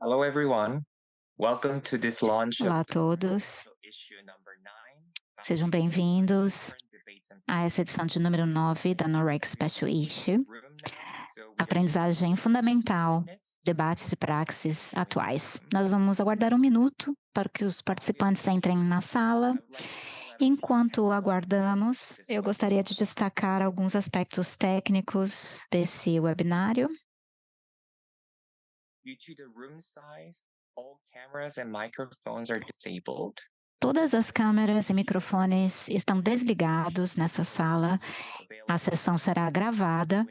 Hello, everyone. Welcome to this launch Olá a of todos, issue number 9. sejam bem-vindos a essa edição de número 9 da NORAG Special Issue, Aprendizagem Fundamental, Debates e Praxis Atuais. Nós vamos aguardar um minuto para que os participantes entrem na sala. Enquanto aguardamos, eu gostaria de destacar alguns aspectos técnicos desse webinário. Due to the room size, all cameras and microphones are disabled. Todas as câmeras e microfones estão desligados nessa sala. A sessão será gravada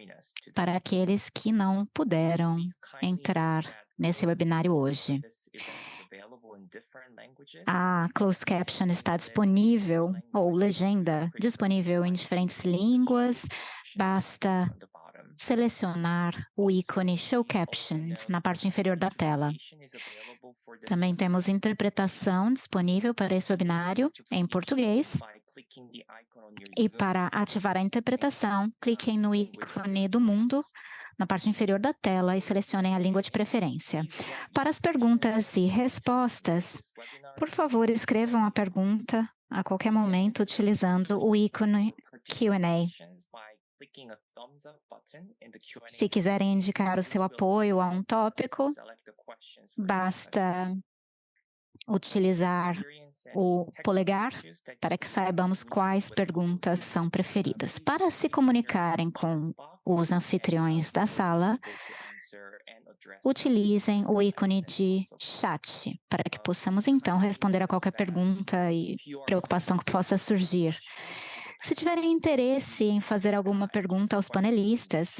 para aqueles que não puderam entrar nesse webinário hoje. A closed caption está disponível, ou legenda, disponível em diferentes línguas. Basta selecionar o ícone Show Captions na parte inferior da tela. Também temos interpretação disponível para esse webinário em português. E para ativar a interpretação, cliquem no ícone do mundo na parte inferior da tela e selecionem a língua de preferência. Para as perguntas e respostas, por favor, escrevam a pergunta a qualquer momento utilizando o ícone Q&A. Se quiserem indicar o seu apoio a um tópico, basta utilizar o polegar para que saibamos quais perguntas são preferidas. Para se comunicarem com os anfitriões da sala, utilizem o ícone de chat para que possamos então responder a qualquer pergunta e preocupação que possa surgir. Se tiverem interesse em fazer alguma pergunta aos panelistas,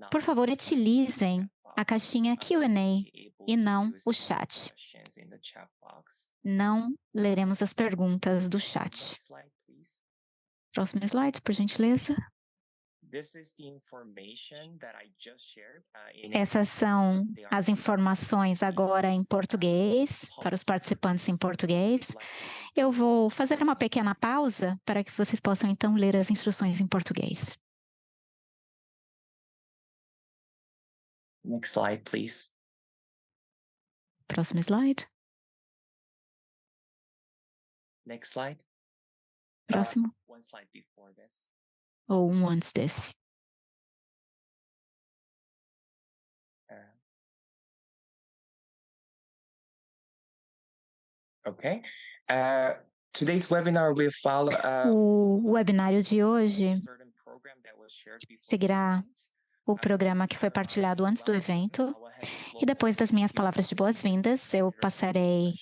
por favor, utilizem a caixinha Q&A e não o chat. Não leremos as perguntas do chat. Próximo slide, por gentileza. Essas são as informações agora em português, para os participantes em português. Eu vou fazer uma pequena pausa para que vocês possam, então, ler as instruções em português. Next slide, please. Próximo slide. Next slide. Próximo. One slide before this. Ou um antes desse. Okay. Today's webinar will follow O webinário de hoje certain program that was shared before. seguirá o programa que foi partilhado antes do evento. E depois das minhas palavras de boas-vindas, eu passarei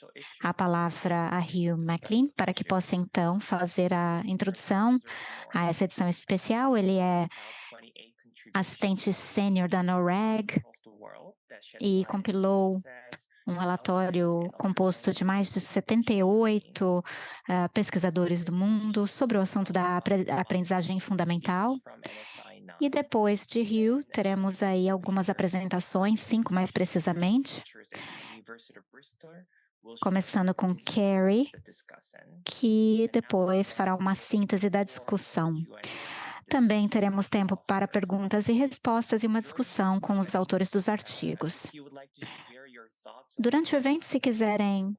a palavra a Hugh McLean para que possa, então, fazer a introdução a essa edição especial. Ele é assistente sênior da NORAG e compilou um relatório composto de mais de 78 pesquisadores do mundo sobre o assunto da aprendizagem fundamental. E depois de Hugh, teremos aí algumas apresentações, 5 mais precisamente, começando com Carrie, que depois fará uma síntese da discussão. Também teremos tempo para perguntas e respostas e uma discussão com os autores dos artigos. Durante o evento, se quiserem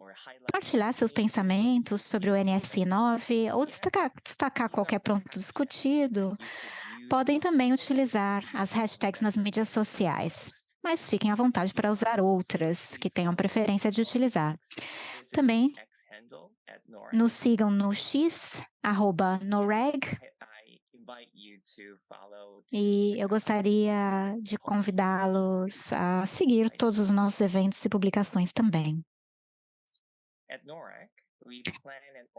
partilhar seus pensamentos sobre o NSI 9 ou destacar qualquer ponto discutido, podem também utilizar as hashtags nas mídias sociais, mas fiquem à vontade para usar outras que tenham preferência de utilizar. Também nos sigam no X, @NORAG, e eu gostaria de convidá-los a seguir todos os nossos eventos e publicações também.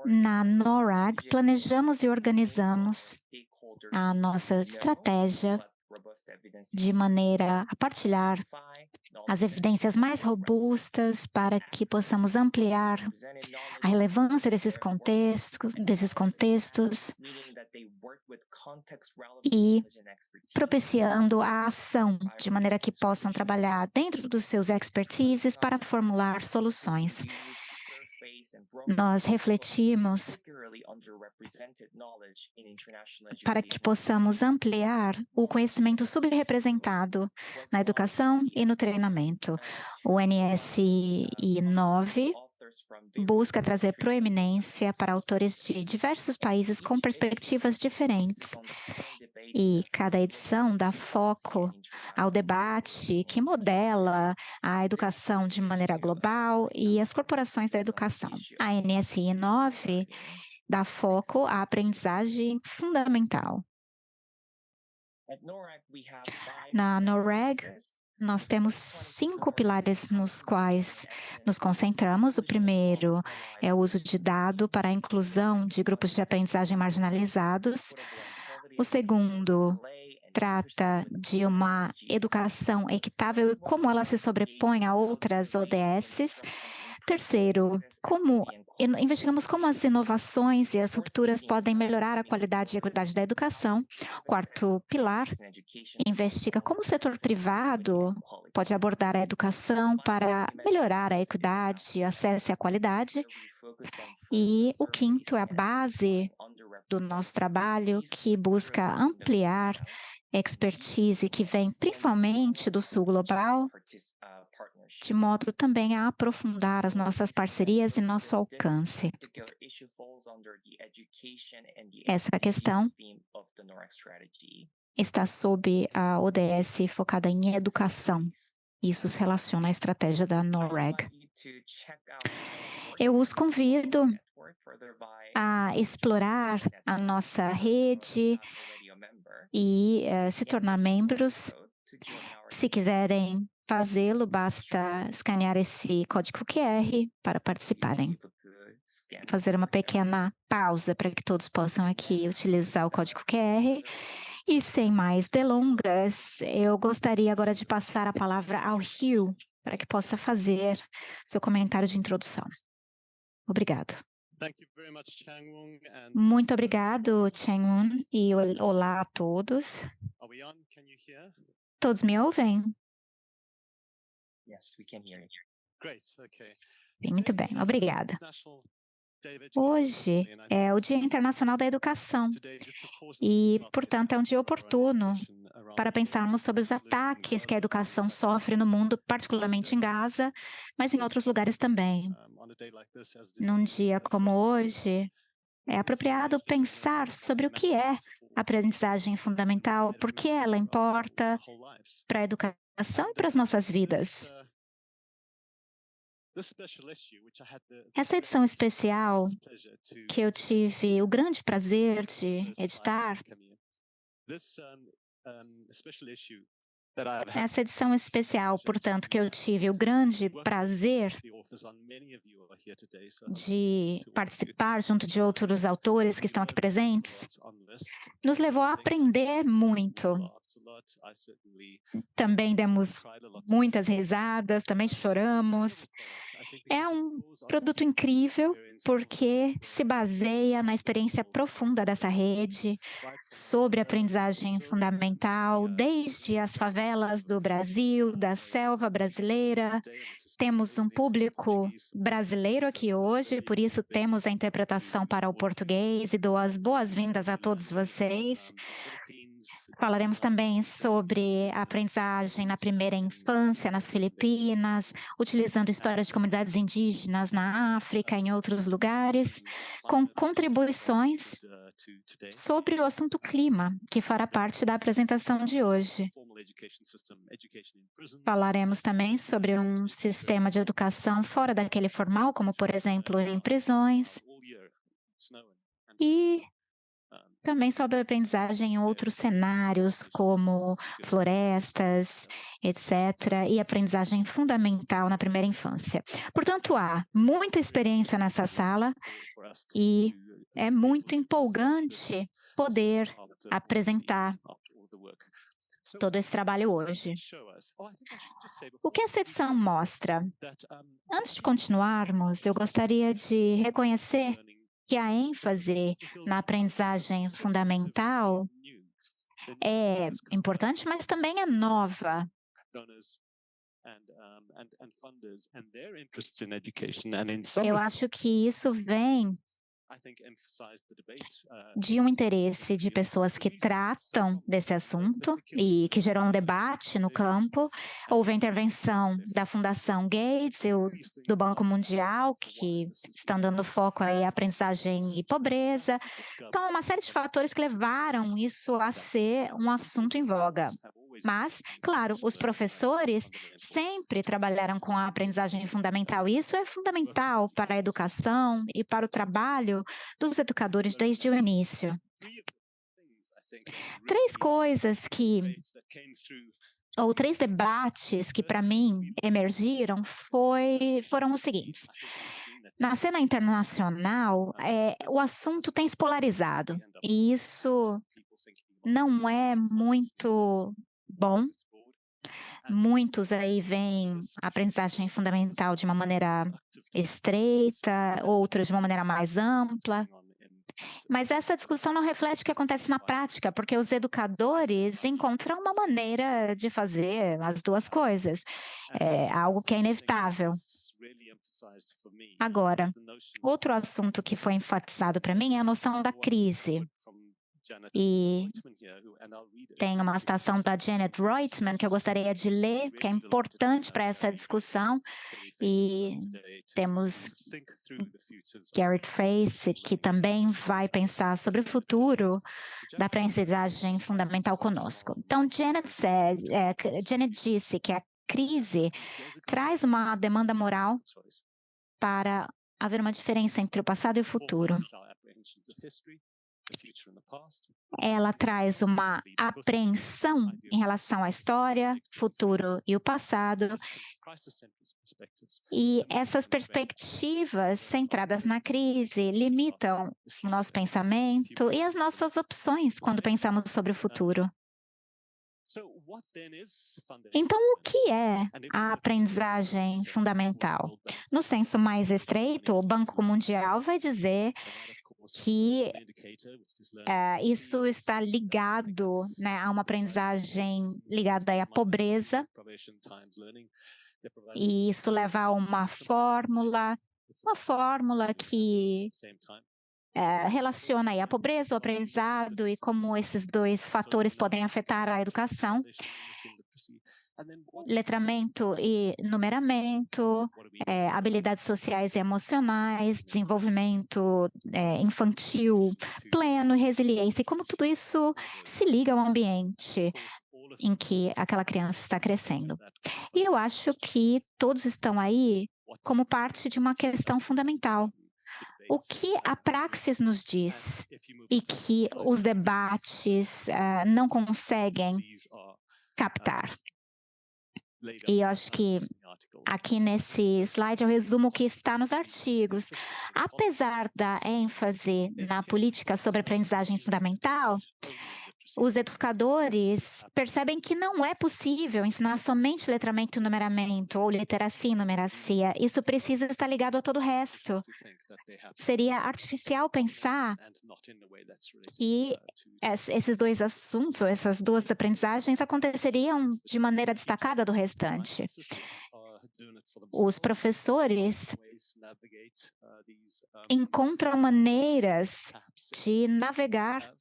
Na NORAG, planejamos e organizamos a nossa estratégia de maneira a partilhar as evidências mais robustas para que possamos ampliar a relevância desses contextos e propiciando a ação, de maneira que possam trabalhar dentro dos seus expertises para formular soluções. nós refletimos para que possamos ampliar o conhecimento subrepresentado na educação e no treinamento. O NSI 9 busca trazer proeminência para autores de diversos países com perspectivas diferentes. E cada edição dá foco ao debate que modela a educação de maneira global e as corporações da educação. A NSI 9 dá foco à aprendizagem fundamental. Na NORAG, nós temos 5 pilares nos quais nos concentramos. O primeiro é o uso de dado para a inclusão de grupos de aprendizagem marginalizados. O segundo trata de uma educação equitável e como ela se sobrepõe a outras ODSs. Terceiro, investigamos como as inovações e as rupturas podem melhorar a qualidade e equidade da educação. Quarto pilar, investiga como o setor privado pode abordar a educação para melhorar a equidade, acesso e a qualidade. E o quinto é a base do nosso trabalho, que busca ampliar expertise que vem principalmente do Sul Global, de modo também a aprofundar as nossas parcerias e nosso alcance. Essa questão está sob a ODS focada em educação. Isso se relaciona à estratégia da NORAG. Eu os convido a explorar a nossa rede e se tornar membros. Se quiserem fazê-lo, basta escanear esse código QR para participarem. Fazer uma pequena pausa para que todos possam aqui utilizar o código QR. E sem mais delongas, eu gostaria agora de passar a palavra ao Hugh, para que possa fazer seu comentário de introdução. Obrigado. Muito obrigado, Chang-Won, e olá a todos. Todos me ouvem? Sim, muito bem, obrigada. Hoje é o Dia Internacional da Educação e, portanto, é um dia oportuno para pensarmos sobre os ataques que a educação sofre no mundo, particularmente em Gaza, mas em outros lugares também. Num dia como hoje, é apropriado pensar sobre o que é a aprendizagem fundamental, por que ela importa para a educação e para as nossas vidas. Essa edição especial, que eu tive o grande prazer de editar, essa edição especial, portanto, que eu tive o grande prazer de participar junto de outros autores que estão aqui presentes, nos levou a aprender muito. Também demos muitas risadas, também choramos. É um produto incrível porque se baseia na experiência profunda dessa rede sobre aprendizagem fundamental, desde as favelas do Brasil, da selva brasileira. Temos um público brasileiro aqui hoje, por isso temos a interpretação para o português e dou as boas-vindas a todos vocês. Falaremos também sobre a aprendizagem na primeira infância nas Filipinas, utilizando histórias de comunidades indígenas na África e em outros lugares, com contribuições sobre o assunto clima, que fará parte da apresentação de hoje. Falaremos também sobre um sistema de educação fora daquele formal, como, por exemplo, em prisões, e também sobre a aprendizagem em outros cenários, como florestas, etc., e aprendizagem fundamental na primeira infância. Portanto, há muita experiência nessa sala e é muito empolgante poder apresentar todo esse trabalho hoje. O que essa edição mostra? Antes de continuarmos, eu gostaria de reconhecer que a ênfase na aprendizagem fundamental é importante, mas também é nova. Eu acho que isso vem de um interesse de pessoas que tratam desse assunto e que gerou um debate no campo. Houve a intervenção da Fundação Gates e do Banco Mundial, que estão dando foco aí à aprendizagem e pobreza. Então, uma série de fatores que levaram isso a ser um assunto em voga. Mas, claro, os professores sempre trabalharam com a aprendizagem fundamental, e isso é fundamental para a educação e para o trabalho dos educadores desde o início. Três debates que, para mim, emergiram foram os seguintes. Na cena internacional, o assunto tem se polarizado, e isso não é muito bom. Muitos aí veem a aprendizagem fundamental de uma maneira estreita, outros de uma maneira mais ampla. Mas essa discussão não reflete o que acontece na prática, porque os educadores encontram uma maneira de fazer as duas coisas. É algo que é inevitável. Agora, outro assunto que foi enfatizado para mim é a noção da crise. E tem uma citação da Janet Reutemann que eu gostaria de ler, que é importante para essa discussão. E temos Garrett Facet, que também vai pensar sobre o futuro da aprendizagem fundamental conosco. Então, Janet disse que a crise traz uma demanda moral para haver uma diferença entre o passado e o futuro. Ela traz uma apreensão em relação à história, futuro e o passado. E essas perspectivas centradas na crise limitam o nosso pensamento e as nossas opções quando pensamos sobre o futuro. Então, o que é a aprendizagem fundamental? No senso mais estreito, o Banco Mundial vai dizer que isso está ligado, né, a uma aprendizagem ligada à pobreza, e isso leva a uma fórmula que relaciona aí a pobreza, o aprendizado e como esses dois fatores podem afetar a educação. Letramento e numeramento, habilidades sociais e emocionais, desenvolvimento infantil pleno, resiliência, e como tudo isso se liga ao ambiente em que aquela criança está crescendo. E eu acho que todos estão aí como parte de uma questão fundamental. O que a praxis nos diz e que os debates não conseguem captar. E eu acho que aqui nesse slide eu resumo o que está nos artigos. Apesar da ênfase na política sobre aprendizagem fundamental, os educadores percebem que não é possível ensinar somente letramento e numeramento, ou literacia e numeracia. Isso precisa estar ligado a todo o resto. Seria artificial pensar que esses dois assuntos, ou essas duas aprendizagens, aconteceriam de maneira destacada do restante. Os professores encontram maneiras de navegar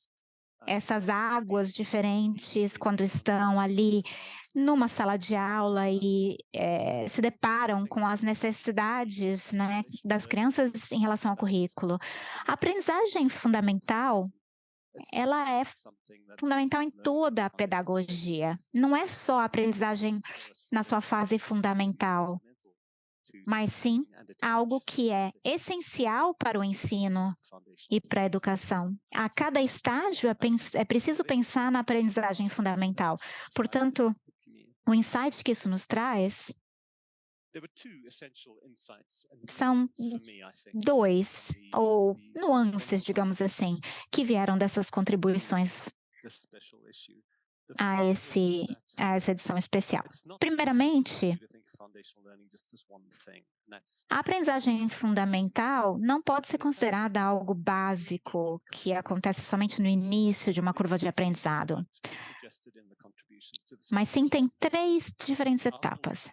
essas águas diferentes quando estão ali numa sala de aula e se deparam com as necessidades, né, das crianças em relação ao currículo. A aprendizagem fundamental, ela é fundamental em toda a pedagogia. Não é só a aprendizagem na sua fase fundamental, mas sim algo que é essencial para o ensino e para a educação. A cada estágio é preciso pensar na aprendizagem fundamental. Portanto, o insight que isso nos traz são dois, ou nuances, digamos assim, que vieram dessas contribuições a essa edição especial. Primeiramente, a aprendizagem fundamental não pode ser considerada algo básico que acontece somente no início de uma curva de aprendizado. mas sim tem 3 diferentes etapas.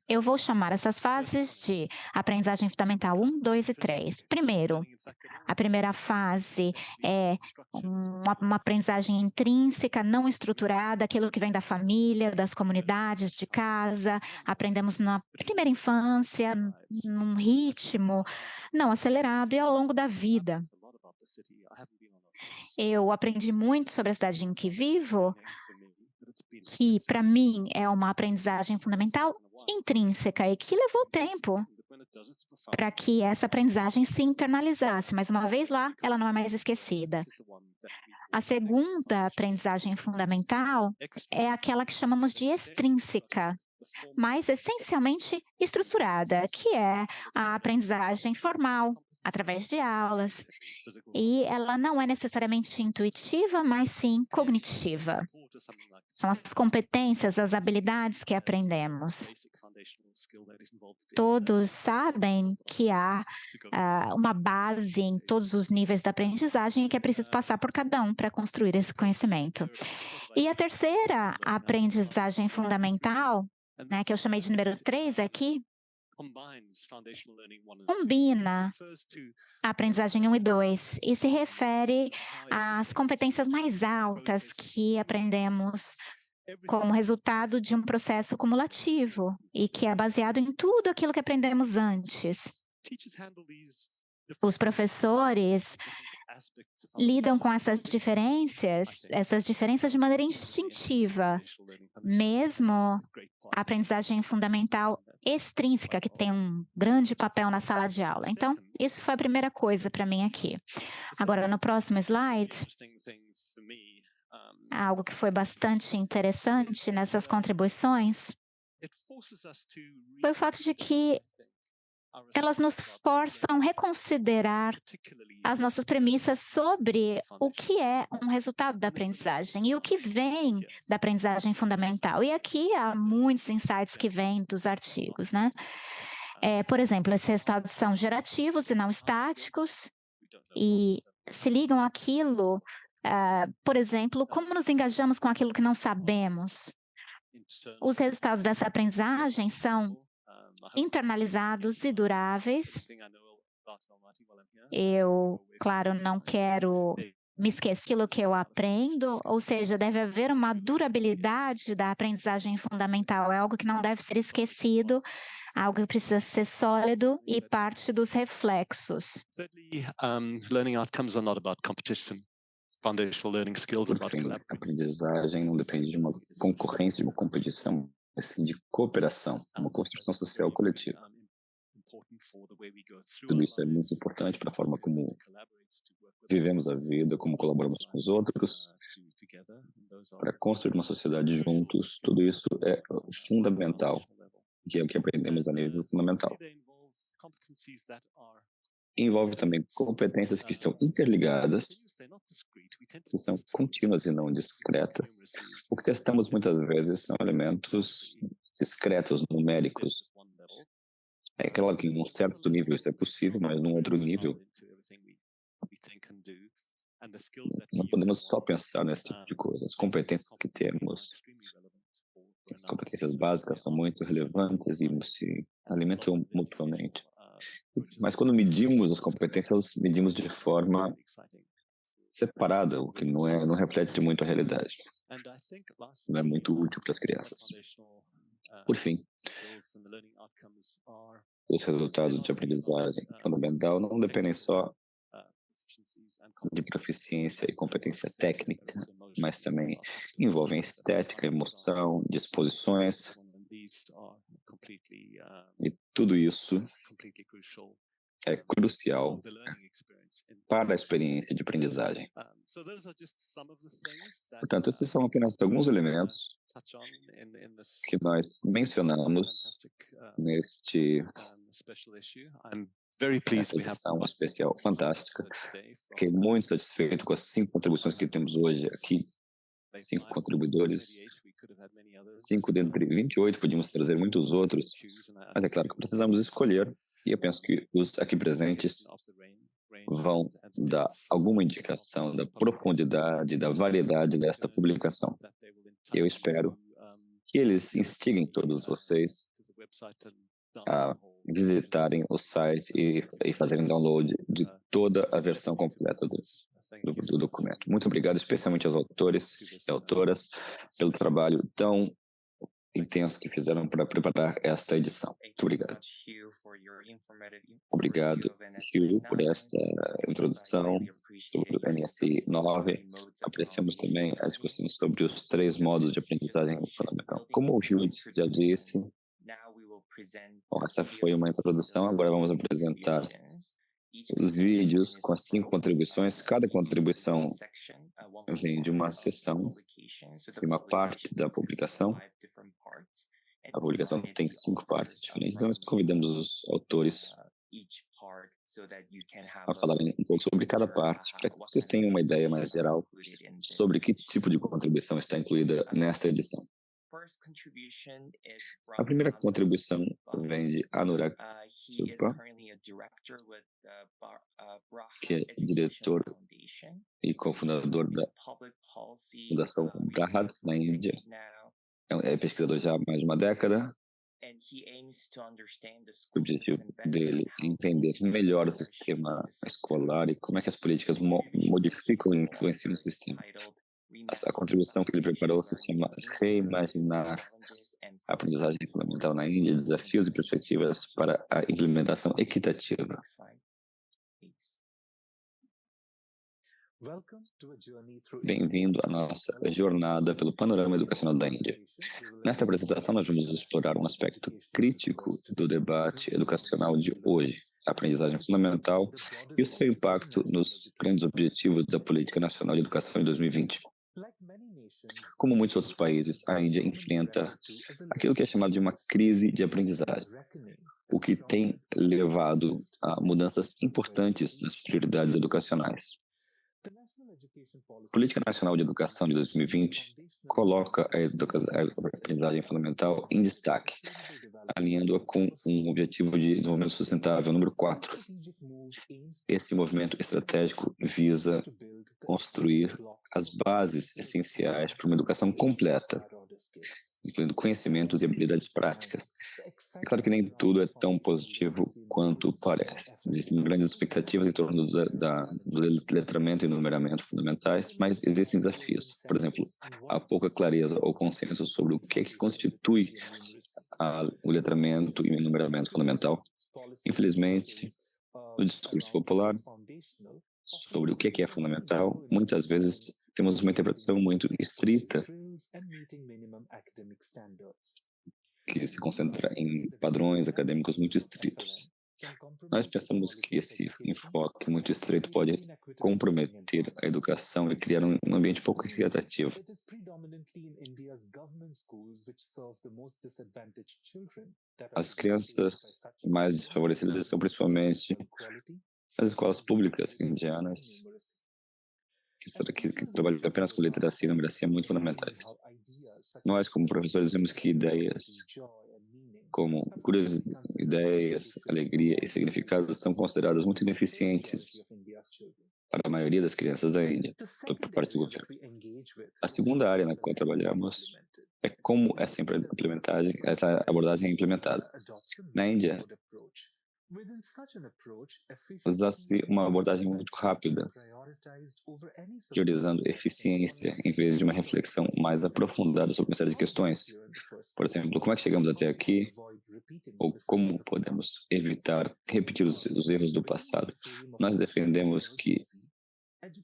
Eu vou chamar essas fases de aprendizagem fundamental 1, 2 e 3. Primeiro, a primeira fase é uma aprendizagem intrínseca, não estruturada, aquilo que vem da família, das comunidades, de casa. Aprendemos na primeira infância, num ritmo não acelerado e ao longo da vida. Eu aprendi muito sobre a cidade em que vivo, que para mim é uma aprendizagem fundamental intrínseca e que levou tempo para que essa aprendizagem se internalizasse, mas uma vez lá, ela não é mais esquecida. A segunda aprendizagem fundamental é aquela que chamamos de extrínseca, mas essencialmente estruturada, que é a aprendizagem formal, através de aulas, e ela não é necessariamente intuitiva, mas sim cognitiva. São as competências, as habilidades que aprendemos. Todos sabem que há uma base em todos os níveis da aprendizagem e que é preciso passar por cada um para construir esse conhecimento. E a terceira aprendizagem fundamental, né, que eu chamei de número 3 aqui, combina a aprendizagem 1 e 2 e se refere às competências mais altas que aprendemos como resultado de um processo cumulativo e que é baseado em tudo aquilo que aprendemos antes. Os professores lidam com essas diferenças de maneira instintiva, mesmo a aprendizagem fundamental extrínseca, que tem um grande papel na sala de aula. Então, isso foi a primeira coisa para mim aqui. Agora, no próximo slide, algo que foi bastante interessante nessas contribuições foi o fato de que elas nos forçam a reconsiderar as nossas premissas sobre o que é um resultado da aprendizagem e o que vem da aprendizagem fundamental. E aqui há muitos insights que vêm dos artigos, né? Por exemplo, esses resultados são gerativos e não estáticos e se ligam àquilo, por exemplo, como nos engajamos com aquilo que não sabemos. Os resultados dessa aprendizagem são internalizados e duráveis. Eu, claro, não quero me esquecer do que eu aprendo, ou seja, deve haver uma durabilidade da aprendizagem fundamental, é algo que não deve ser esquecido, algo que precisa ser sólido e parte dos reflexos. Por fim, a aprendizagem não depende de uma concorrência, de uma competição, mas sim de cooperação, uma construção social coletiva. Tudo isso é muito importante para a forma como vivemos a vida, como colaboramos com os outros, para construir uma sociedade juntos. Tudo isso é fundamental, que é o que aprendemos a nível fundamental. Envolve também competências que estão interligadas, que são contínuas e não discretas. O que testamos muitas vezes são elementos discretos, numéricos. É claro que em um certo nível isso é possível, mas num outro nível não podemos só pensar nesse tipo de coisa. As competências que temos, as competências básicas são muito relevantes e se alimentam mutuamente. Mas quando medimos as competências, medimos de forma separada, o que não reflete muito a realidade. Não é muito útil para as crianças. Por fim, os resultados de aprendizagem fundamental não dependem só de proficiência e competência técnica, mas também envolvem estética, emoção, disposições, e tudo isso é crucial para a experiência de aprendizagem. Portanto, esses são apenas alguns elementos que nós mencionamos nessa edição especial fantástica. Fiquei muito satisfeito com as 5 contribuições que temos hoje aqui. 5 contribuidores, 5 dentre 28, podíamos trazer muitos outros, mas é claro que precisamos escolher, e eu penso que os aqui presentes vão dar alguma indicação da profundidade, da variedade desta publicação. Eu espero que eles instiguem todos vocês a visitarem o site e fazerem download de toda a versão completa do documento. Muito obrigado, especialmente aos autores e autoras, pelo trabalho tão intenso que fizeram para preparar esta edição. Muito obrigado. Obrigado, Hugh, por esta introdução sobre o NSI 9. Apreciamos também a discussão sobre os 3 modos de aprendizagem fundamental. Como o Hugh já disse, bom, essa foi uma introdução, agora vamos apresentar os vídeos com as 5 contribuições. Cada contribuição vem de uma seção, de uma parte da publicação. A publicação tem 5 partes diferentes, então nós convidamos os autores a falarem um pouco sobre cada parte, para que vocês tenham uma ideia mais geral sobre que tipo de contribuição está incluída nesta edição. A primeira contribuição vem de Anurag Supa, que é diretor e cofundador da Fundação Brahat, na Índia. É pesquisador já há mais de uma década. O objetivo dele é entender melhor o sistema escolar e como é que as políticas modificam e influenciam o sistema. A contribuição que ele preparou se chama Reimaginar a aprendizagem fundamental na Índia, desafios e perspectivas para a implementação equitativa. Bem-vindo à nossa jornada pelo panorama educacional da Índia. Nesta apresentação, nós vamos explorar um aspecto crítico do debate educacional de hoje, a aprendizagem fundamental e o seu impacto nos grandes objetivos da Política Nacional de Educação em 2020. Como muitos outros países, a Índia enfrenta aquilo que é chamado de uma crise de aprendizagem, o que tem levado a mudanças importantes nas prioridades educacionais. A Política Nacional de Educação de 2020 coloca a aprendizagem fundamental em destaque, alinhando-a com um objetivo de desenvolvimento sustentável, número 4. Esse movimento estratégico visa construir as bases essenciais para uma educação completa, incluindo conhecimentos e habilidades práticas. É claro que nem tudo é tão positivo quanto parece. Existem grandes expectativas em torno do letramento e numeramento fundamentais, mas existem desafios. Por exemplo, há pouca clareza ou consenso sobre o que é que constitui o letramento e o numeramento fundamental. Infelizmente, no discurso popular sobre o que é fundamental, muitas vezes temos uma interpretação muito estrita que se concentra em padrões acadêmicos muito estritos. Nós pensamos que esse enfoque muito estreito pode comprometer a educação e criar um ambiente pouco equitativo. As crianças mais desfavorecidas são principalmente as escolas públicas indianas, que trabalham apenas com literacia e numeracia muito fundamentais. Nós, como professores, vemos que ideias como ideias, alegria e significado são consideradas muito ineficientes para a maioria das crianças da Índia, por parte do governo. A segunda área na qual trabalhamos é como essa abordagem é implementada. Na Índia, usa-se uma abordagem muito rápida, priorizando eficiência em vez de uma reflexão mais aprofundada sobre uma série de questões. Por exemplo, como é que chegamos até aqui? Ou como podemos evitar repetir os erros do passado? Nós defendemos que,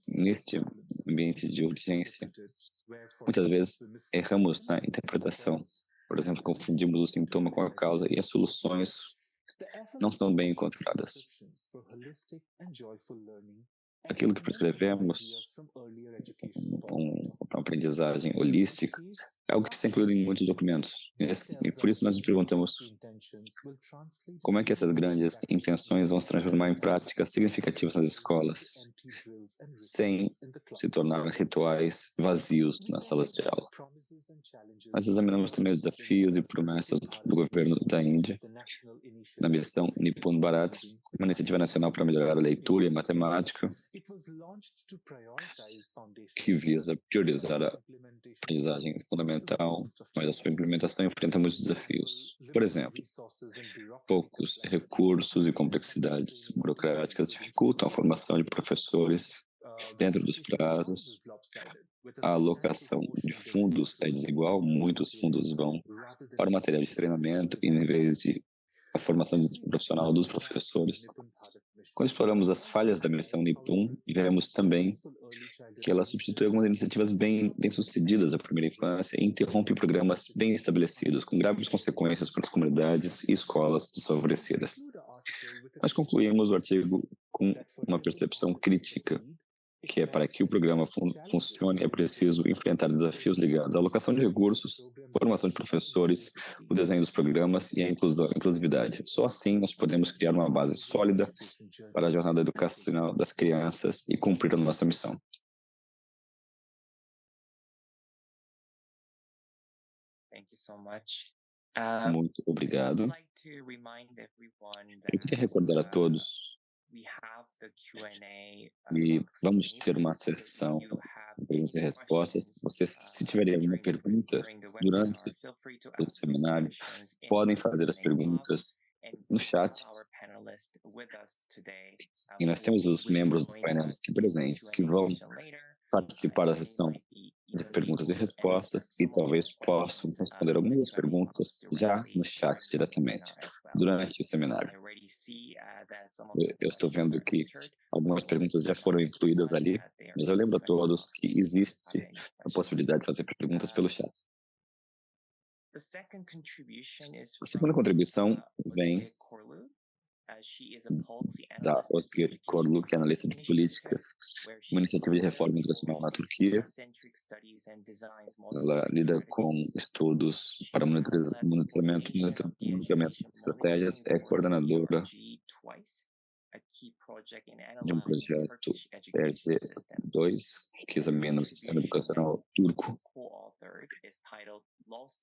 neste ambiente de urgência, muitas vezes erramos na interpretação. Por exemplo, confundimos o sintoma com a causa e as soluções não são bem encontradas. Aquilo que prescrevemos, uma aprendizagem holística, é algo que está incluído em muitos documentos. E por isso nós nos perguntamos Como é que essas grandes intenções vão se transformar em práticas significativas nas escolas, sem se tornar rituais vazios nas salas de aula? Nós examinamos também os desafios e promessas do governo da Índia na missão Nipun Bharat, uma iniciativa nacional para melhorar a leitura e a matemática, que visa priorizar a aprendizagem fundamental, mas a sua implementação enfrenta muitos desafios. Por exemplo, poucos recursos e complexidades burocráticas dificultam a formação de professores dentro dos prazos. A alocação de fundos é desigual, muitos fundos vão para o material de treinamento em vez de a formação profissional dos professores. Quando exploramos as falhas da missão Nipun, vemos também que ela substitui algumas iniciativas bem-sucedidas da primeira infância e interrompe programas bem estabelecidos, com graves consequências para as comunidades e escolas desfavorecidas. Nós concluímos o artigo com uma percepção crítica, que é para que o programa funcione é preciso enfrentar desafios ligados à alocação de recursos, formação de professores, o desenho dos programas e a inclusividade. Só assim nós podemos criar uma base sólida para a jornada educacional das crianças e cumprir a nossa missão. Muito obrigado. Eu queria recordar a todos e vamos ter uma sessão de perguntas e respostas. Vocês, se tiverem alguma pergunta durante o seminário, podem fazer as perguntas no chat. E nós temos os membros do painel aqui presentes que vão participar da sessão de perguntas e respostas e talvez possam responder algumas das perguntas já no chat diretamente durante o seminário. Eu estou vendo que algumas perguntas já foram incluídas ali, mas eu lembro a todos que existe a possibilidade de fazer perguntas pelo chat. A segunda contribuição vem da Özgür Korlu, que é analista de políticas, uma iniciativa de reforma internacional na Turquia. Ela lida com estudos para monitoramento de estratégias, é coordenadora de um projeto ERG2, que examina o sistema educacional turco.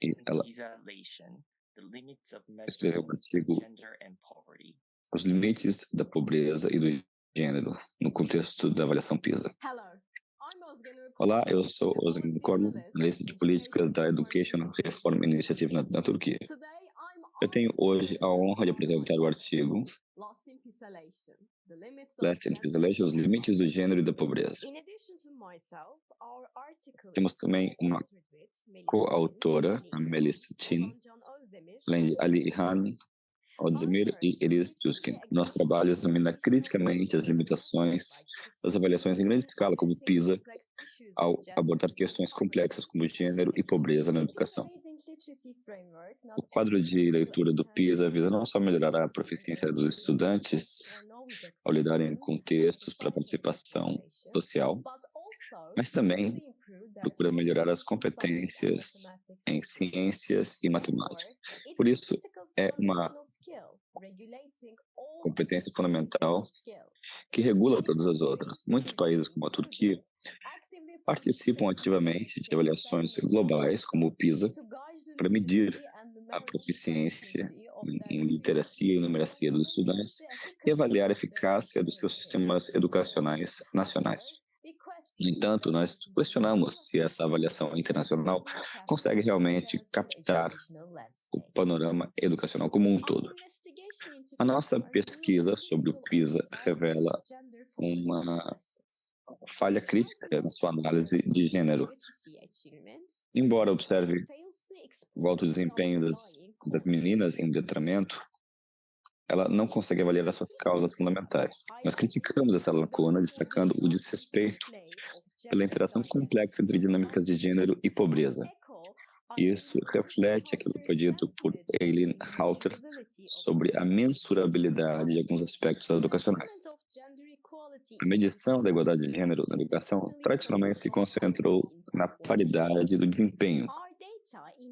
E ela escreveu um artigo Os limites da pobreza e do gênero no contexto da avaliação PISA. Olá, eu sou Özgür Korlu, analista de política da Education Reform Initiative na Turquia. Eu tenho hoje a honra de apresentar o artigo Last in Isolation, os limites do gênero e da pobreza. Temos também uma coautora, a Melissa Chin, além de Ali İlhan, Ozdemir e Elis Tuskin. Nosso trabalho examina criticamente as limitações das avaliações em grande escala, como PISA, ao abordar questões complexas como gênero e pobreza na educação. O quadro de leitura do PISA visa não só melhorar a proficiência dos estudantes ao lidarem com textos para participação social, mas também procura melhorar as competências em ciências e matemática. Por isso, é uma competência fundamental que regula todas as outras. Muitos países, como a Turquia, participam ativamente de avaliações globais, como o PISA, para medir a proficiência em literacia e numeracia dos estudantes e avaliar a eficácia dos seus sistemas educacionais nacionais. No entanto, nós questionamos se essa avaliação internacional consegue realmente captar o panorama educacional como um todo. A nossa pesquisa sobre o PISA revela uma falha crítica na sua análise de gênero. Embora observe o alto desempenho das meninas em letramento, ela não consegue avaliar as suas causas fundamentais. Nós criticamos essa lacuna, destacando o desrespeito pela interação complexa entre dinâmicas de gênero e pobreza. Isso reflete aquilo que foi dito por Eileen Halter sobre a mensurabilidade de alguns aspectos educacionais. A medição da igualdade de gênero na educação tradicionalmente se concentrou na paridade do desempenho.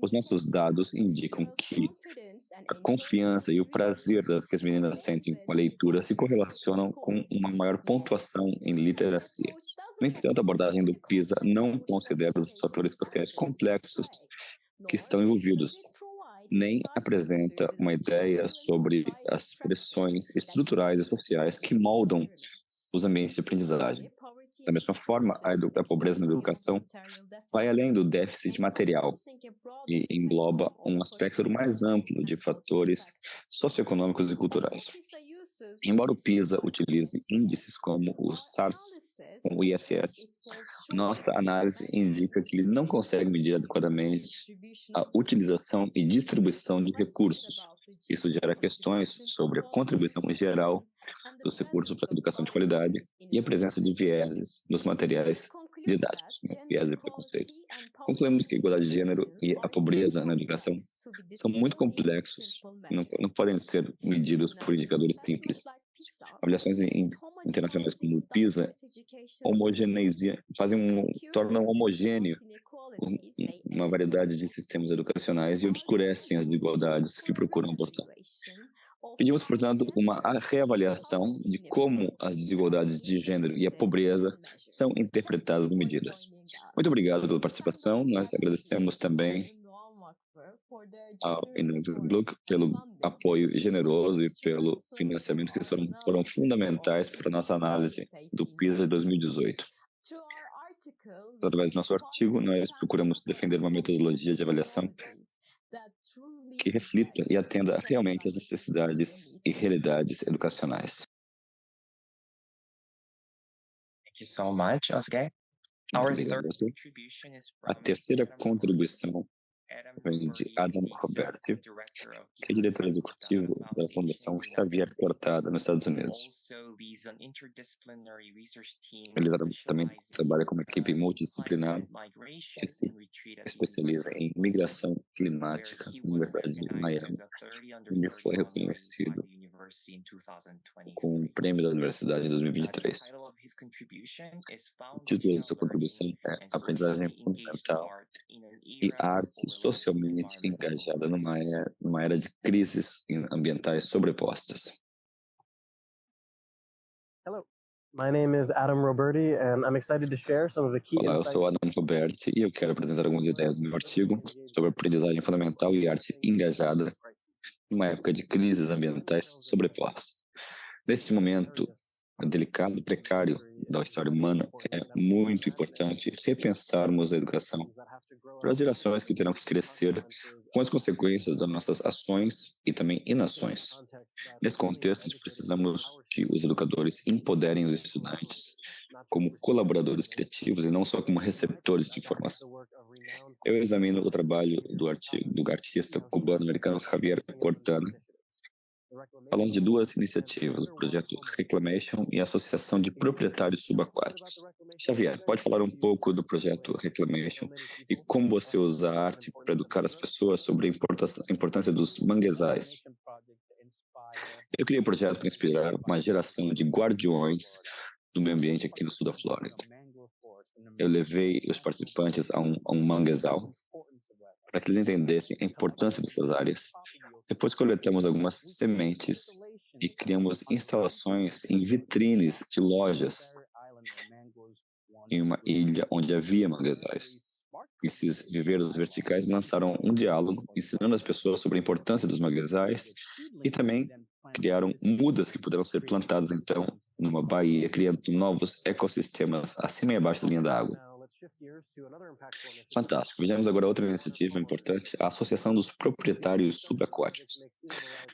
Os nossos dados indicam que a confiança e o prazer que as meninas sentem com a leitura se correlacionam com uma maior pontuação em literacia. No entanto, a abordagem do PISA não considera os fatores sociais complexos que estão envolvidos, nem apresenta uma ideia sobre as pressões estruturais e sociais que moldam os ambientes de aprendizagem. Da mesma forma, a pobreza na educação vai além do déficit material e engloba um aspecto mais amplo de fatores socioeconômicos e culturais. Embora o PISA utilize índices como o SARS, com o ISS, nossa análise indica que ele não consegue medir adequadamente a utilização e distribuição de recursos. Isso gera questões sobre a contribuição geral dos recursos para a educação de qualidade e a presença de vieses nos materiais didáticos, vieses e preconceitos. Concluímos que a igualdade de gênero e a pobreza na educação são muito complexos, não podem ser medidos por indicadores simples. Avaliações internacionais como o PISA tornam homogêneo uma variedade de sistemas educacionais e obscurecem as desigualdades que procuram abordar. Pedimos, portanto, uma reavaliação de como as desigualdades de gênero e a pobreza são interpretadas e medidas. Muito obrigado pela participação. Nós agradecemos também ao Inuvik pelo apoio generoso e pelo financiamento que foram fundamentais para a nossa análise do PISA de 2018. Através do nosso artigo, nós procuramos defender uma metodologia de avaliação que reflita e atenda realmente às necessidades e realidades educacionais. Thank you so much, Oscar. Muito obrigado. A terceira contribuição vem de Adam Roberti, que é diretor executivo da Fundação Xavier Cortada, nos Estados Unidos. Ele também trabalha com uma equipe multidisciplinar que se especializa em migração climática na Universidade de Miami, onde foi reconhecido com o prêmio da Universidade em 2023. O título de sua contribuição é Aprendizagem Fundamental e Arte Socialmente Engajada numa era de crises ambientais sobrepostas. Hello, my name is Adam Roberti, and I'm excited to share some of the key Olá, eu sou Adam Roberti e eu quero apresentar algumas ideias do meu artigo sobre aprendizagem fundamental e arte engajada numa época de crises ambientais sobrepostas. Nesse momento delicado e precário da história humana, é muito importante repensarmos a educação para as gerações que terão que crescer com as consequências das nossas ações e também inações. Nesse contexto, nós precisamos que os educadores empoderem os estudantes como colaboradores criativos e não só como receptores de informação. Eu examino o trabalho do artista cubano-americano Javier Cortada, falando de duas iniciativas, o projeto Reclamation e a Associação de Proprietários Subaquáticos. Xavier, pode falar um pouco do projeto Reclamation e como você usa a arte para educar as pessoas sobre a importância dos manguezais? Eu criei um projeto para inspirar uma geração de guardiões do meio ambiente aqui no sul da Flórida. Eu levei os participantes a um manguezal para que eles entendessem a importância dessas áreas. Depois coletamos algumas sementes e criamos instalações em vitrines de lojas em uma ilha onde havia manguezais. Esses viveiros verticais lançaram um diálogo ensinando as pessoas sobre a importância dos manguezais e também criaram mudas que poderão ser plantadas então numa baía, criando novos ecossistemas acima e abaixo da linha da água. Fantástico. Vejamos agora outra iniciativa importante, a Associação dos Proprietários Subaquáticos.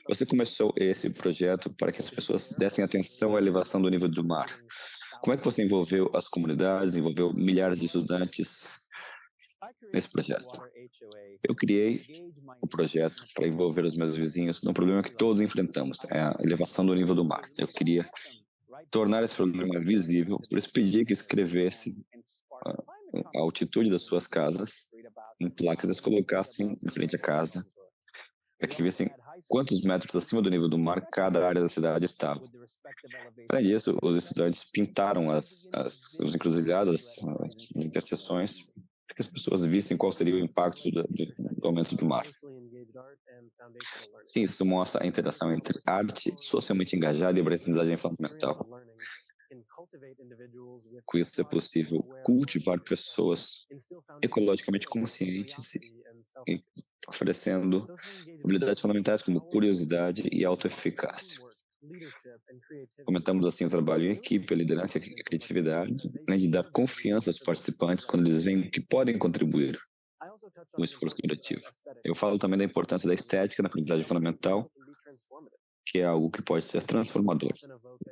Você começou esse projeto para que as pessoas dessem atenção à elevação do nível do mar. Como é que você envolveu as comunidades, envolveu milhares de estudantes nesse projeto? Eu criei o projeto para envolver os meus vizinhos num problema que todos enfrentamos, é a elevação do nível do mar. Eu queria tornar esse problema visível, por isso pedi que escrevessem a altitude das suas casas em placas, eles colocassem em frente à casa, para que vissem quantos metros acima do nível do mar cada área da cidade estava. Além disso, os estudantes pintaram as encruzilhadas, as interseções, para que as pessoas vissem qual seria o impacto do aumento do mar. Sim, isso mostra a interação entre arte socialmente engajada e aprendizagem fundamental. Com isso é possível cultivar pessoas ecologicamente conscientes e oferecendo habilidades fundamentais como curiosidade e autoeficácia. Fomentamos assim o trabalho em equipe, a liderança e a criatividade, além de dar confiança aos participantes quando eles veem que podem contribuir com o esforço coletivo. Eu falo também da importância da estética na aprendizagem fundamental, que é algo que pode ser transformador.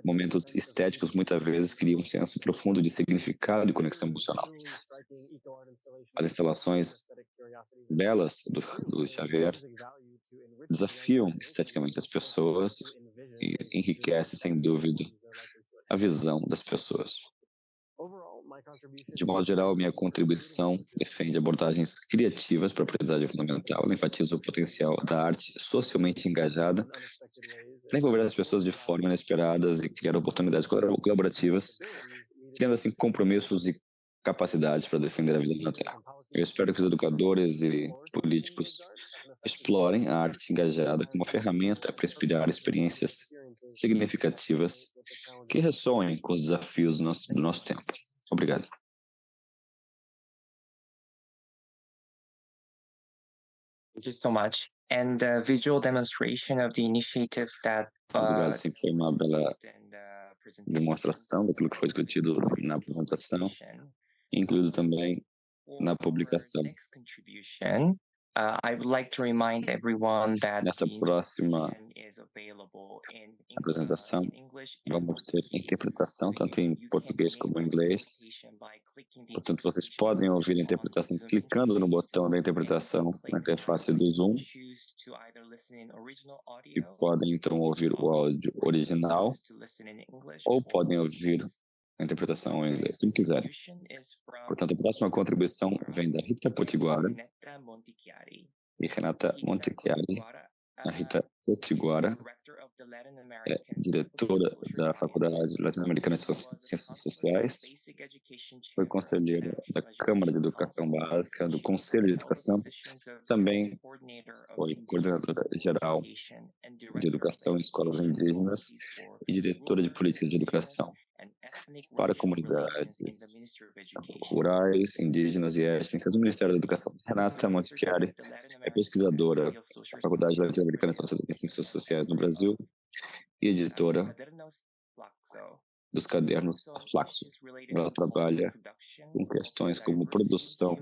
Momentos estéticos muitas vezes criam um senso profundo de significado e conexão emocional. As instalações belas do Xavier desafiam esteticamente as pessoas e enriquecem, sem dúvida, a visão das pessoas. De modo geral, minha contribuição defende abordagens criativas para a aprendizagem fundamental. Ela enfatiza o potencial da arte socialmente engajada para envolver as pessoas de forma inesperadas e criar oportunidades colaborativas, criando assim compromissos e capacidades para defender a vida na Terra. Eu espero que os educadores e políticos explorem a arte engajada como uma ferramenta para inspirar experiências significativas que ressoem com os desafios do nosso tempo. Obrigado. Thank you so much. And the visual demonstration of the initiatives that Obrigado, sim, foi uma bela demonstração daquilo que foi discutido na apresentação, incluído também na publicação. I would like to remind everyone that nesta próxima apresentação vamos ter interpretação tanto em português como em inglês. Portanto, vocês podem ouvir a interpretação clicando no botão da interpretação na interface do Zoom e podem então ouvir o áudio original ou podem ouvir a interpretação em inglês, como quiserem. Portanto, a próxima contribuição vem da Rita Potiguara e Renata Montechiari. A Rita Potiguara é diretora da Faculdade Latino-Americana de Ciências Sociais, foi conselheira da Câmara de Educação Básica, do Conselho de Educação, também foi coordenadora geral de Educação em Escolas Indígenas e diretora de Políticas de Educação para comunidades rurais, indígenas e étnicas do Ministério da Educação. Renata Montechiari é pesquisadora da Faculdade Latino-Americana de Ciências Sociais no Brasil e editora dos cadernos Flaxo. Ela trabalha com questões como produção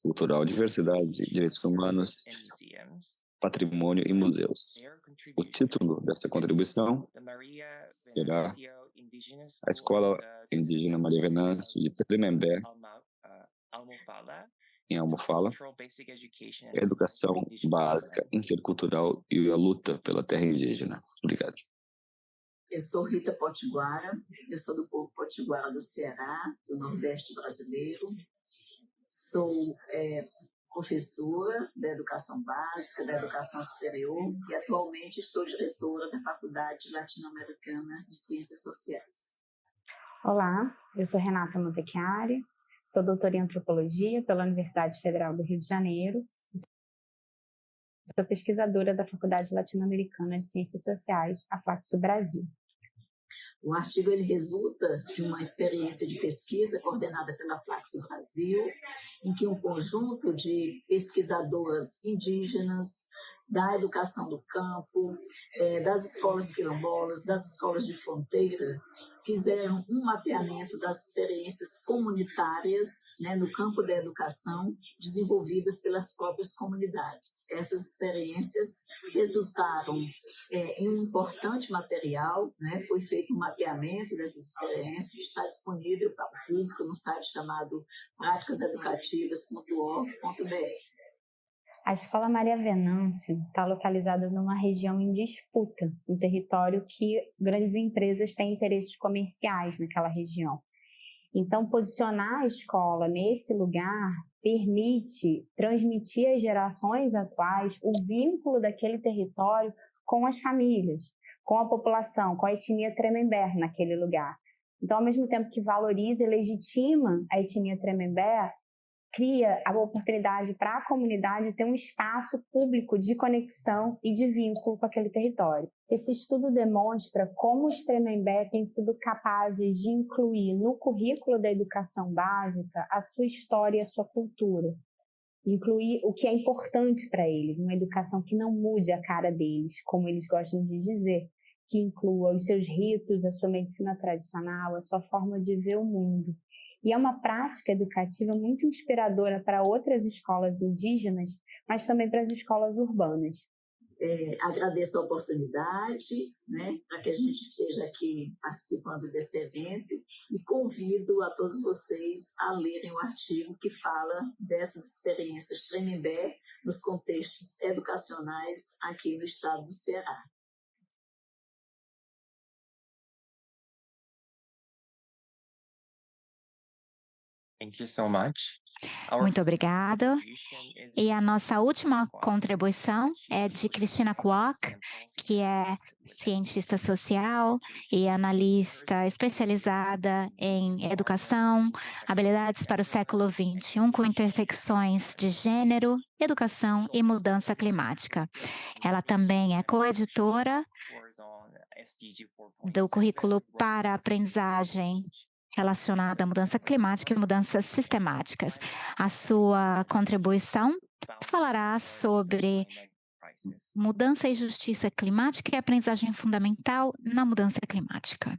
cultural, diversidade, direitos humanos, patrimônio e museus. O título dessa contribuição será a Escola Indígena Maria Venâncio de Tremembé, em Almofala, Educação Básica Intercultural e a Luta pela Terra Indígena. Obrigado. Eu sou Rita Potiguara, eu sou do povo Potiguara do Ceará, do Nordeste brasileiro. Sou professora da Educação Básica, da Educação Superior e atualmente estou diretora da Faculdade Latino-Americana de Ciências Sociais. Olá, eu sou Renata Montechiari, sou doutora em Antropologia pela Universidade Federal do Rio de Janeiro. Sou pesquisadora da Faculdade Latino-Americana de Ciências Sociais, a Flaxo Brasil. O artigo ele resulta de uma experiência de pesquisa coordenada pela Flaxo Brasil, em que um conjunto de pesquisadoras indígenas da educação do campo, das escolas quilombolas, das escolas de fronteira, fizeram um mapeamento das experiências comunitárias, né, no campo da educação, desenvolvidas pelas próprias comunidades. Essas experiências resultaram em um importante material, né, foi feito um mapeamento dessas experiências, está disponível para o público no site chamado praticaseducativas.org.br. A Escola Maria Venâncio está localizada numa região em disputa, um território que grandes empresas têm interesses comerciais naquela região. Então, posicionar a escola nesse lugar permite transmitir às gerações atuais o vínculo daquele território com as famílias, com a população, com a etnia Tremembé naquele lugar. Então, ao mesmo tempo que valoriza e legitima a etnia Tremembé, cria a oportunidade para a comunidade ter um espaço público de conexão e de vínculo com aquele território. Esse estudo demonstra como os Tremembé têm sido capazes de incluir no currículo da educação básica a sua história e a sua cultura. Incluir o que é importante para eles, uma educação que não mude a cara deles, como eles gostam de dizer, que inclua os seus ritos, a sua medicina tradicional, a sua forma de ver o mundo. E é uma prática educativa muito inspiradora para outras escolas indígenas, mas também para as escolas urbanas. Agradeço a oportunidade, né, para que a gente esteja aqui participando desse evento e convido a todos vocês a lerem o artigo que fala dessas experiências Tremembé nos contextos educacionais aqui no estado do Ceará. Thank you so much. Muito obrigado. E a nossa última contribuição é de Cristina Kwok, que é cientista social e analista especializada em educação, habilidades para o século XXI, com intersecções de gênero, educação e mudança climática. Ela também é coeditora do currículo para aprendizagem relacionada à mudança climática e mudanças sistemáticas. A sua contribuição falará sobre mudança e justiça climática e aprendizagem fundamental na mudança climática.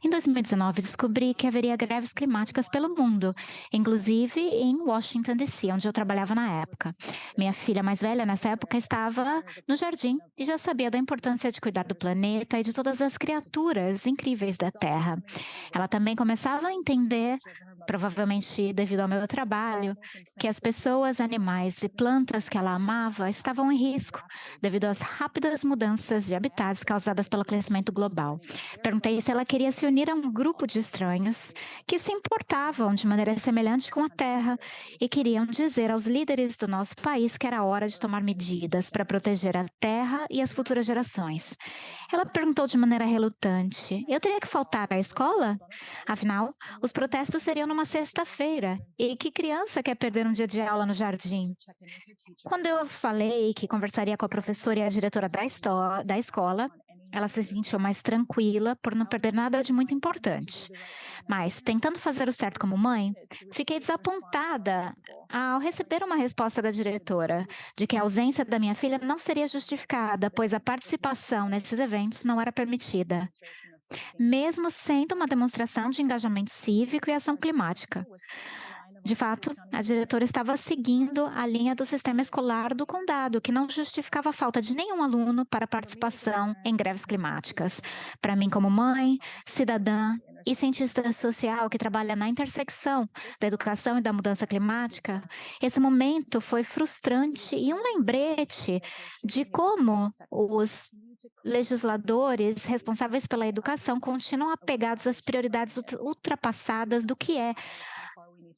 Em 2019, descobri que haveria greves climáticas pelo mundo, inclusive em Washington, D.C., onde eu trabalhava na época. Minha filha mais velha, nessa época, estava no jardim e já sabia da importância de cuidar do planeta e de todas as criaturas incríveis da Terra. Ela também começava a entender, provavelmente devido ao meu trabalho, que as pessoas, animais e plantas que ela amava estavam em risco devido às rápidas mudanças de habitats causadas pelo aquecimento global. Perguntei se ela queria se unir a um grupo de estranhos que se importavam de maneira semelhante com a Terra e queriam dizer aos líderes do nosso país que era hora de tomar medidas para proteger a Terra e as futuras gerações. Ela perguntou de maneira relutante: eu teria que faltar à escola? Afinal, os protestos seriam numa sexta-feira. E que criança quer perder um dia de aula no jardim? Quando eu falei que conversaria com a professora e a diretora da escola, ela se sentiu mais tranquila por não perder nada de muito importante. Mas, tentando fazer o certo como mãe, fiquei desapontada ao receber uma resposta da diretora de que a ausência da minha filha não seria justificada, pois a participação nesses eventos não era permitida, mesmo sendo uma demonstração de engajamento cívico e ação climática. De fato, a diretora estava seguindo a linha do sistema escolar do condado, que não justificava a falta de nenhum aluno para participação em greves climáticas. Para mim, como mãe, cidadã e cientista social que trabalha na intersecção da educação e da mudança climática, esse momento foi frustrante e um lembrete de como os legisladores responsáveis pela educação continuam apegados às prioridades ultrapassadas do que é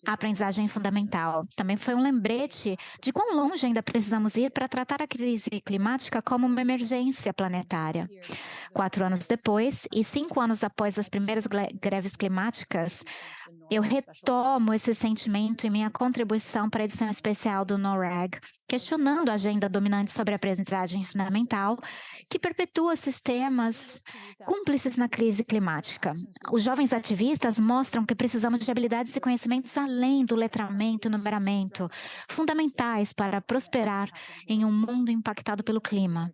a aprendizagem fundamental. Também foi um lembrete de quão longe ainda precisamos ir para tratar a crise climática como uma emergência planetária. 4 anos depois, e 5 anos após as primeiras greves climáticas, eu retomo esse sentimento em minha contribuição para a edição especial do NORAG, questionando a agenda dominante sobre a aprendizagem fundamental, que perpetua sistemas cúmplices na crise climática. Os jovens ativistas mostram que precisamos de habilidades e conhecimentos além do letramento e numeramento, fundamentais para prosperar em um mundo impactado pelo clima.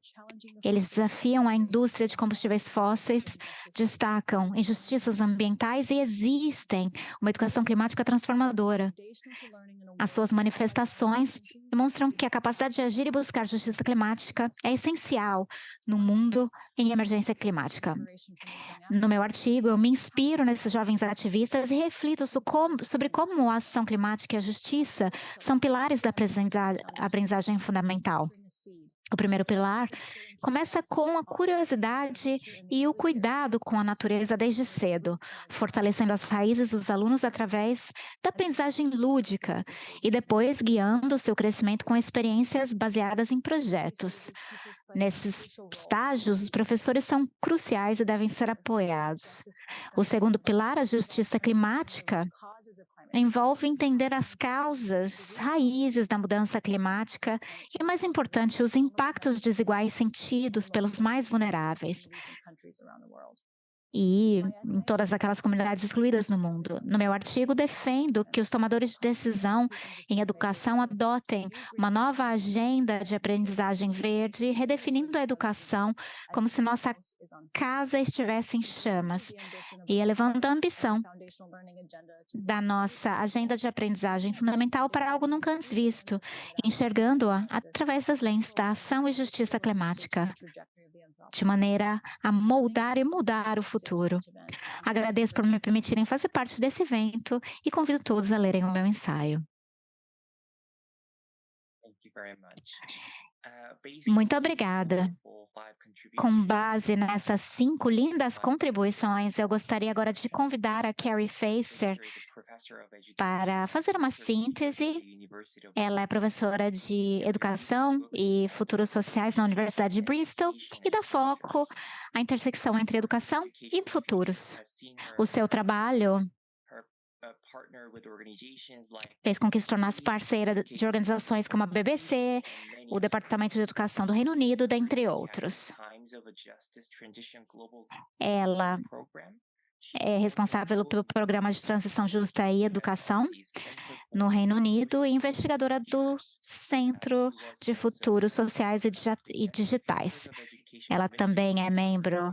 Eles desafiam a indústria de combustíveis fósseis, destacam injustiças ambientais e existem uma educação climática transformadora. As suas manifestações demonstram que a capacidade de agir e buscar justiça climática é essencial no mundo em emergência climática. No meu artigo, eu me inspiro nesses jovens ativistas e reflito sobre como a ação climática e a justiça são pilares da aprendizagem fundamental. O primeiro pilar começa com a curiosidade e o cuidado com a natureza desde cedo, fortalecendo as raízes dos alunos através da aprendizagem lúdica e depois guiando seu crescimento com experiências baseadas em projetos. Nesses estágios, os professores são cruciais e devem ser apoiados. O segundo pilar, a justiça climática, envolve entender as causas, raízes da mudança climática e, mais importante, os impactos desiguais sentidos pelos mais vulneráveis e em todas aquelas comunidades excluídas no mundo. No meu artigo, defendo que os tomadores de decisão em educação adotem uma nova agenda de aprendizagem verde, redefinindo a educação como se nossa casa estivesse em chamas e elevando a ambição da nossa agenda de aprendizagem fundamental para algo nunca antes visto, enxergando-a através das lentes da ação e justiça climática, de maneira a moldar e mudar o futuro. Agradeço por me permitirem fazer parte desse evento e convido todos a lerem o meu ensaio. Muito obrigada. Com base nessas 5 lindas contribuições, eu gostaria agora de convidar a Carrie Facer para fazer uma síntese. Ela é professora de Educação e Futuros Sociais na Universidade de Bristol e dá foco à intersecção entre educação e futuros. O seu trabalho fez com que se tornasse parceira de organizações como a BBC, o Departamento de Educação do Reino Unido, dentre outros. Ela é responsável pelo Programa de Transição Justa e Educação no Reino Unido e investigadora do Centro de Futuros Sociais e Digitais. Ela também é membro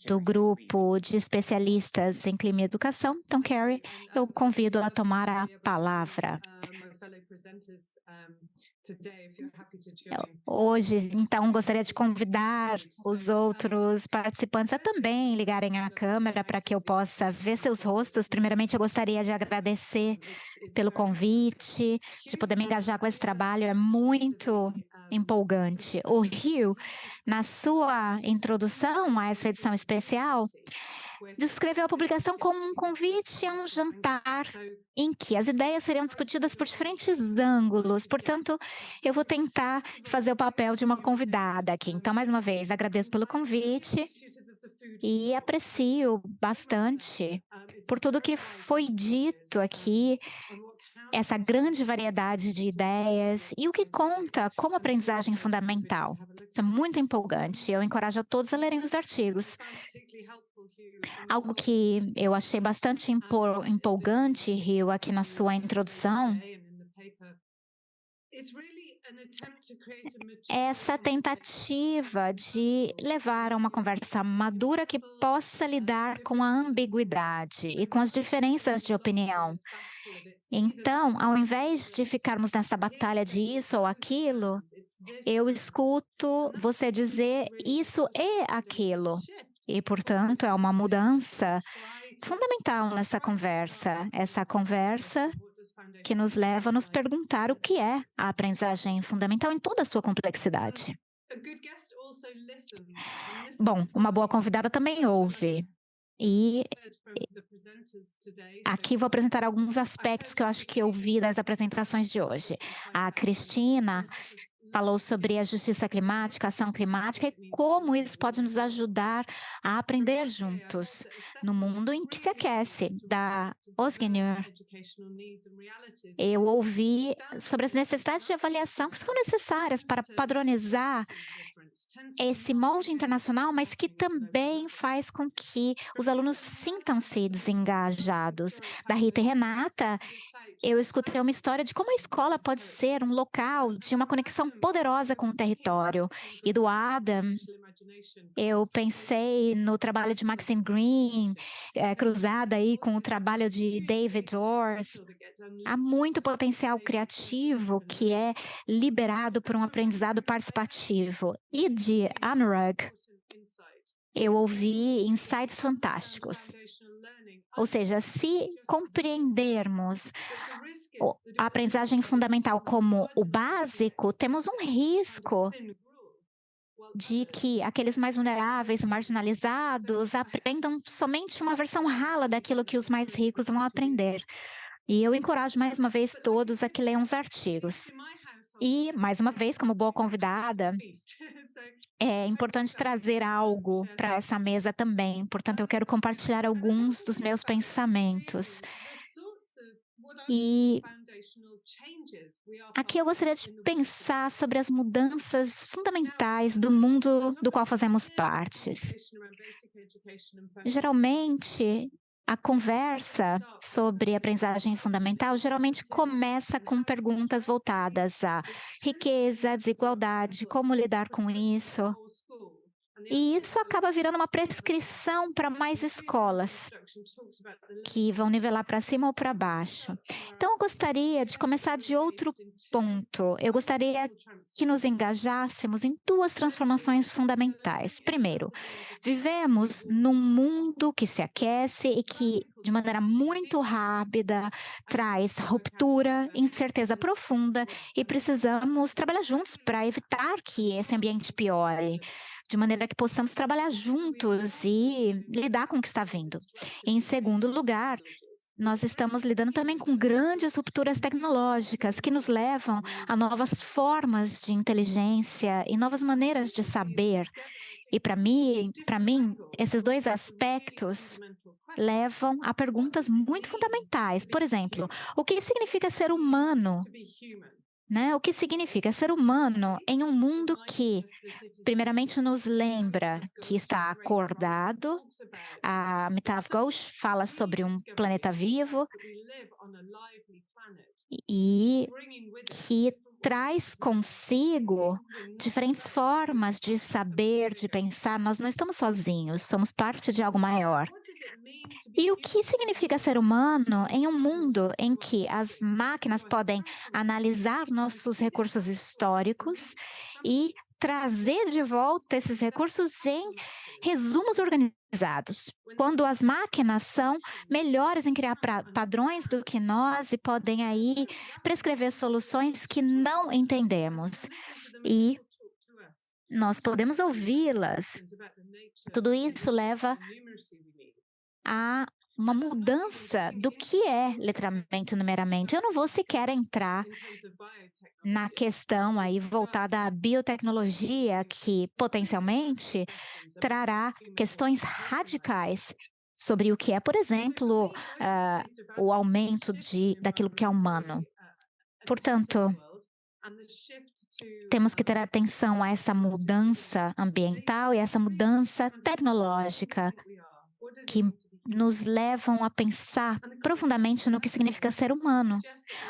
do grupo de especialistas em clima e educação. Então, Carrie, eu convido a tomar a palavra. Hoje, então, gostaria de convidar os outros participantes a também ligarem a câmera para que eu possa ver seus rostos. Primeiramente, eu gostaria de agradecer pelo convite, de poder me engajar com esse trabalho. É muito empolgante. O Rio, na sua introdução a essa edição especial, descreveu a publicação como um convite a um jantar em que as ideias seriam discutidas por diferentes ângulos. Portanto, eu vou tentar fazer o papel de uma convidada aqui. Então, mais uma vez, agradeço pelo convite e aprecio bastante por tudo que foi dito aqui, essa grande variedade de ideias e o que conta como aprendizagem fundamental. Isso é muito empolgante. Eu encorajo a todos a lerem os artigos. Algo que eu achei bastante empolgante, Rio, aqui na sua introdução, essa tentativa de levar a uma conversa madura que possa lidar com a ambiguidade e com as diferenças de opinião. Então, ao invés de ficarmos nessa batalha de isso ou aquilo, eu escuto você dizer isso e aquilo. E, portanto, é uma mudança fundamental nessa conversa. Essa conversa que nos leva a nos perguntar o que é a aprendizagem fundamental em toda a sua complexidade. Bom, uma boa convidada também ouve. E aqui vou apresentar alguns aspectos que eu acho que eu vi das apresentações de hoje. A Cristina falou sobre a justiça climática, a ação climática e como isso pode nos ajudar a aprender juntos no mundo em que se aquece. Da Osgenur, eu ouvi sobre as necessidades de avaliação que são necessárias para padronizar esse molde internacional, mas que também faz com que os alunos sintam-se desengajados. Da Rita e Renata, eu escutei uma história de como a escola pode ser um local de uma conexão poderosa com o território. E do Adam, eu pensei no trabalho de Maxine Green, cruzada aí com o trabalho de David Orrs. Há muito potencial criativo que é liberado por um aprendizado participativo. E de Anurag, eu ouvi insights fantásticos. Ou seja, se compreendermos a aprendizagem fundamental como o básico, temos um risco de que aqueles mais vulneráveis, marginalizados, aprendam somente uma versão rala daquilo que os mais ricos vão aprender. E eu encorajo mais uma vez todos a que leiam os artigos. E, mais uma vez, como boa convidada, é importante trazer algo para essa mesa também. Portanto, eu quero compartilhar alguns dos meus pensamentos. E aqui eu gostaria de pensar sobre as mudanças fundamentais do mundo do qual fazemos parte. Geralmente, a conversa sobre aprendizagem fundamental geralmente começa com perguntas voltadas à riqueza, desigualdade, como lidar com isso. E isso acaba virando uma prescrição para mais escolas, que vão nivelar para cima ou para baixo. Então, eu gostaria de começar de outro ponto. Eu gostaria que nos engajássemos em duas transformações fundamentais. Primeiro, vivemos num mundo que se aquece e que, de maneira muito rápida, traz ruptura, incerteza profunda, e precisamos trabalhar juntos para evitar que esse ambiente piore, de maneira que possamos trabalhar juntos e lidar com o que está vindo. Em segundo lugar, nós estamos lidando também com grandes rupturas tecnológicas que nos levam a novas formas de inteligência e novas maneiras de saber. E para mim, esses dois aspectos levam a perguntas muito fundamentais. Por exemplo, o que significa ser humano? O que significa ser humano em um mundo que, primeiramente, nos lembra que está acordado? A Amitav Ghosh fala sobre um planeta vivo e que traz consigo diferentes formas de saber, de pensar. Nós não estamos sozinhos, somos parte de algo maior. E o que significa ser humano em um mundo em que as máquinas podem analisar nossos recursos históricos e trazer de volta esses recursos em resumos organizados, quando as máquinas são melhores em criar padrões do que nós e podem aí prescrever soluções que não entendemos. E nós podemos ouvi-las. Tudo isso leva a uma mudança do que é letramento numeramente. Eu não vou sequer entrar na questão aí voltada à biotecnologia, que potencialmente trará questões radicais sobre o que é, por exemplo, o aumento daquilo que é humano. Portanto, temos que ter atenção a essa mudança ambiental e essa mudança tecnológica que nos levam a pensar profundamente no que significa ser humano.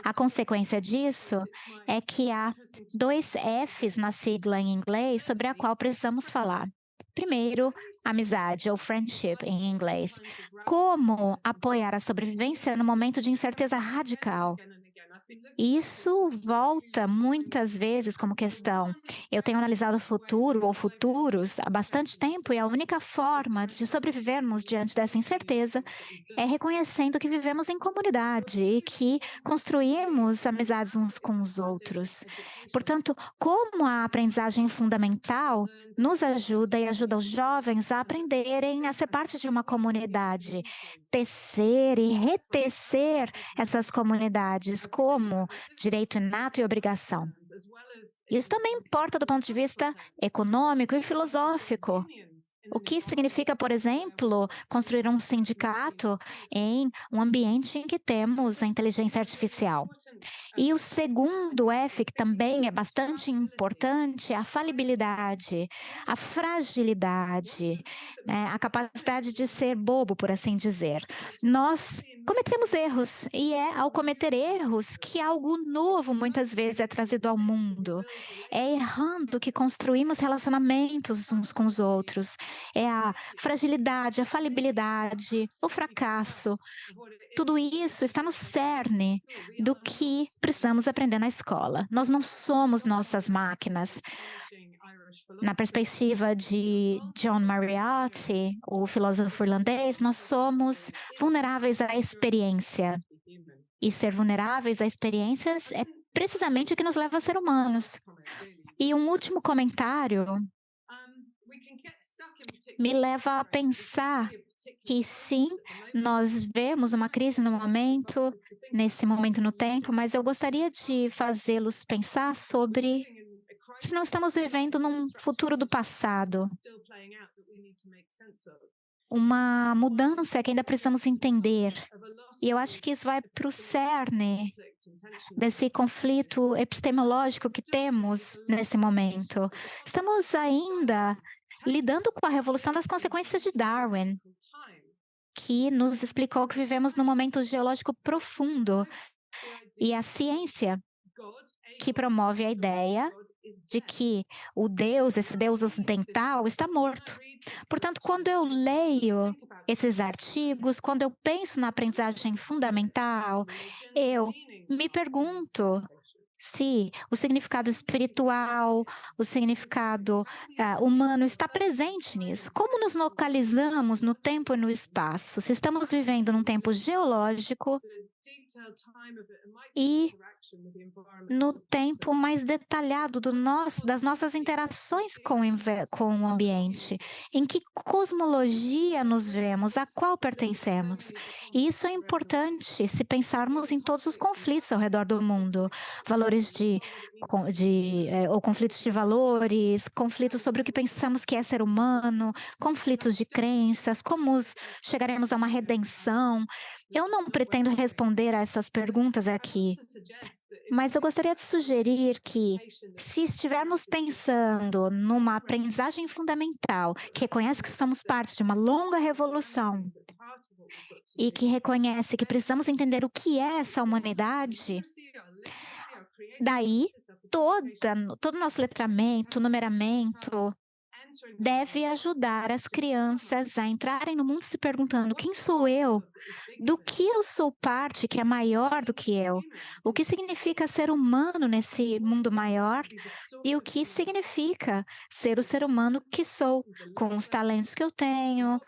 A consequência disso é que há 2 Fs na sigla em inglês sobre a qual precisamos falar. Primeiro, amizade ou friendship em inglês. Como apoiar a sobrevivência no momento de incerteza radical? Isso volta muitas vezes como questão. Eu tenho analisado o futuro ou futuros há bastante tempo e a única forma de sobrevivermos diante dessa incerteza é reconhecendo que vivemos em comunidade e que construímos amizades uns com os outros. Portanto, como a aprendizagem fundamental nos ajuda e ajuda os jovens a aprenderem a ser parte de uma comunidade, tecer e retecer essas comunidades como direito inato e obrigação. Isso também importa do ponto de vista econômico e filosófico. O que significa, por exemplo, construir um sindicato em um ambiente em que temos a inteligência artificial? E o segundo F, que também é bastante importante, é a falibilidade, a fragilidade, a capacidade de ser bobo, por assim dizer. Nós cometemos erros, e é ao cometer erros que algo novo muitas vezes é trazido ao mundo. É errando que construímos relacionamentos uns com os outros. É a fragilidade, a falibilidade, o fracasso. Tudo isso está no cerne do que precisamos aprender na escola. Nós não somos nossas máquinas. Na perspectiva de John Mariotti, o filósofo irlandês, nós somos vulneráveis à experiência. E ser vulneráveis a experiências é precisamente o que nos leva a ser humanos. E um último comentário me leva a pensar que sim, nós vemos uma crise nesse momento no tempo, mas eu gostaria de fazê-los pensar sobre se não estamos vivendo num futuro do passado. uma mudança que ainda precisamos entender. E eu acho que isso vai para o cerne desse conflito epistemológico que temos nesse momento. Estamos ainda lidando com a revolução das consequências de Darwin, que nos explicou que vivemos num momento geológico profundo, e a ciência que promove a ideia de que o Deus, esse Deus ocidental, está morto. Portanto, quando eu leio esses artigos, quando eu penso na aprendizagem fundamental, eu me pergunto se o significado espiritual, o significado humano está presente nisso. Como nos localizamos no tempo e no espaço? Se estamos vivendo num tempo geológico e no tempo mais detalhado das nossas interações com o ambiente. Em que cosmologia nos vemos, a qual pertencemos? E isso é importante se pensarmos em todos os conflitos ao redor do mundo. Valores ou conflitos de valores, conflitos sobre o que pensamos que é ser humano, conflitos de crenças, como chegaremos a uma redenção. Eu não pretendo responder a essas perguntas aqui, mas eu gostaria de sugerir que, se estivermos pensando numa aprendizagem fundamental, que reconhece que somos parte de uma longa revolução e que reconhece que precisamos entender o que é essa humanidade, daí todo o nosso letramento, numeramento, deve ajudar as crianças a entrarem no mundo se perguntando: quem sou eu? Do que eu sou parte que é maior do que eu? O que significa ser humano nesse mundo maior? E o que significa ser o ser humano que sou, com os talentos que eu tenho,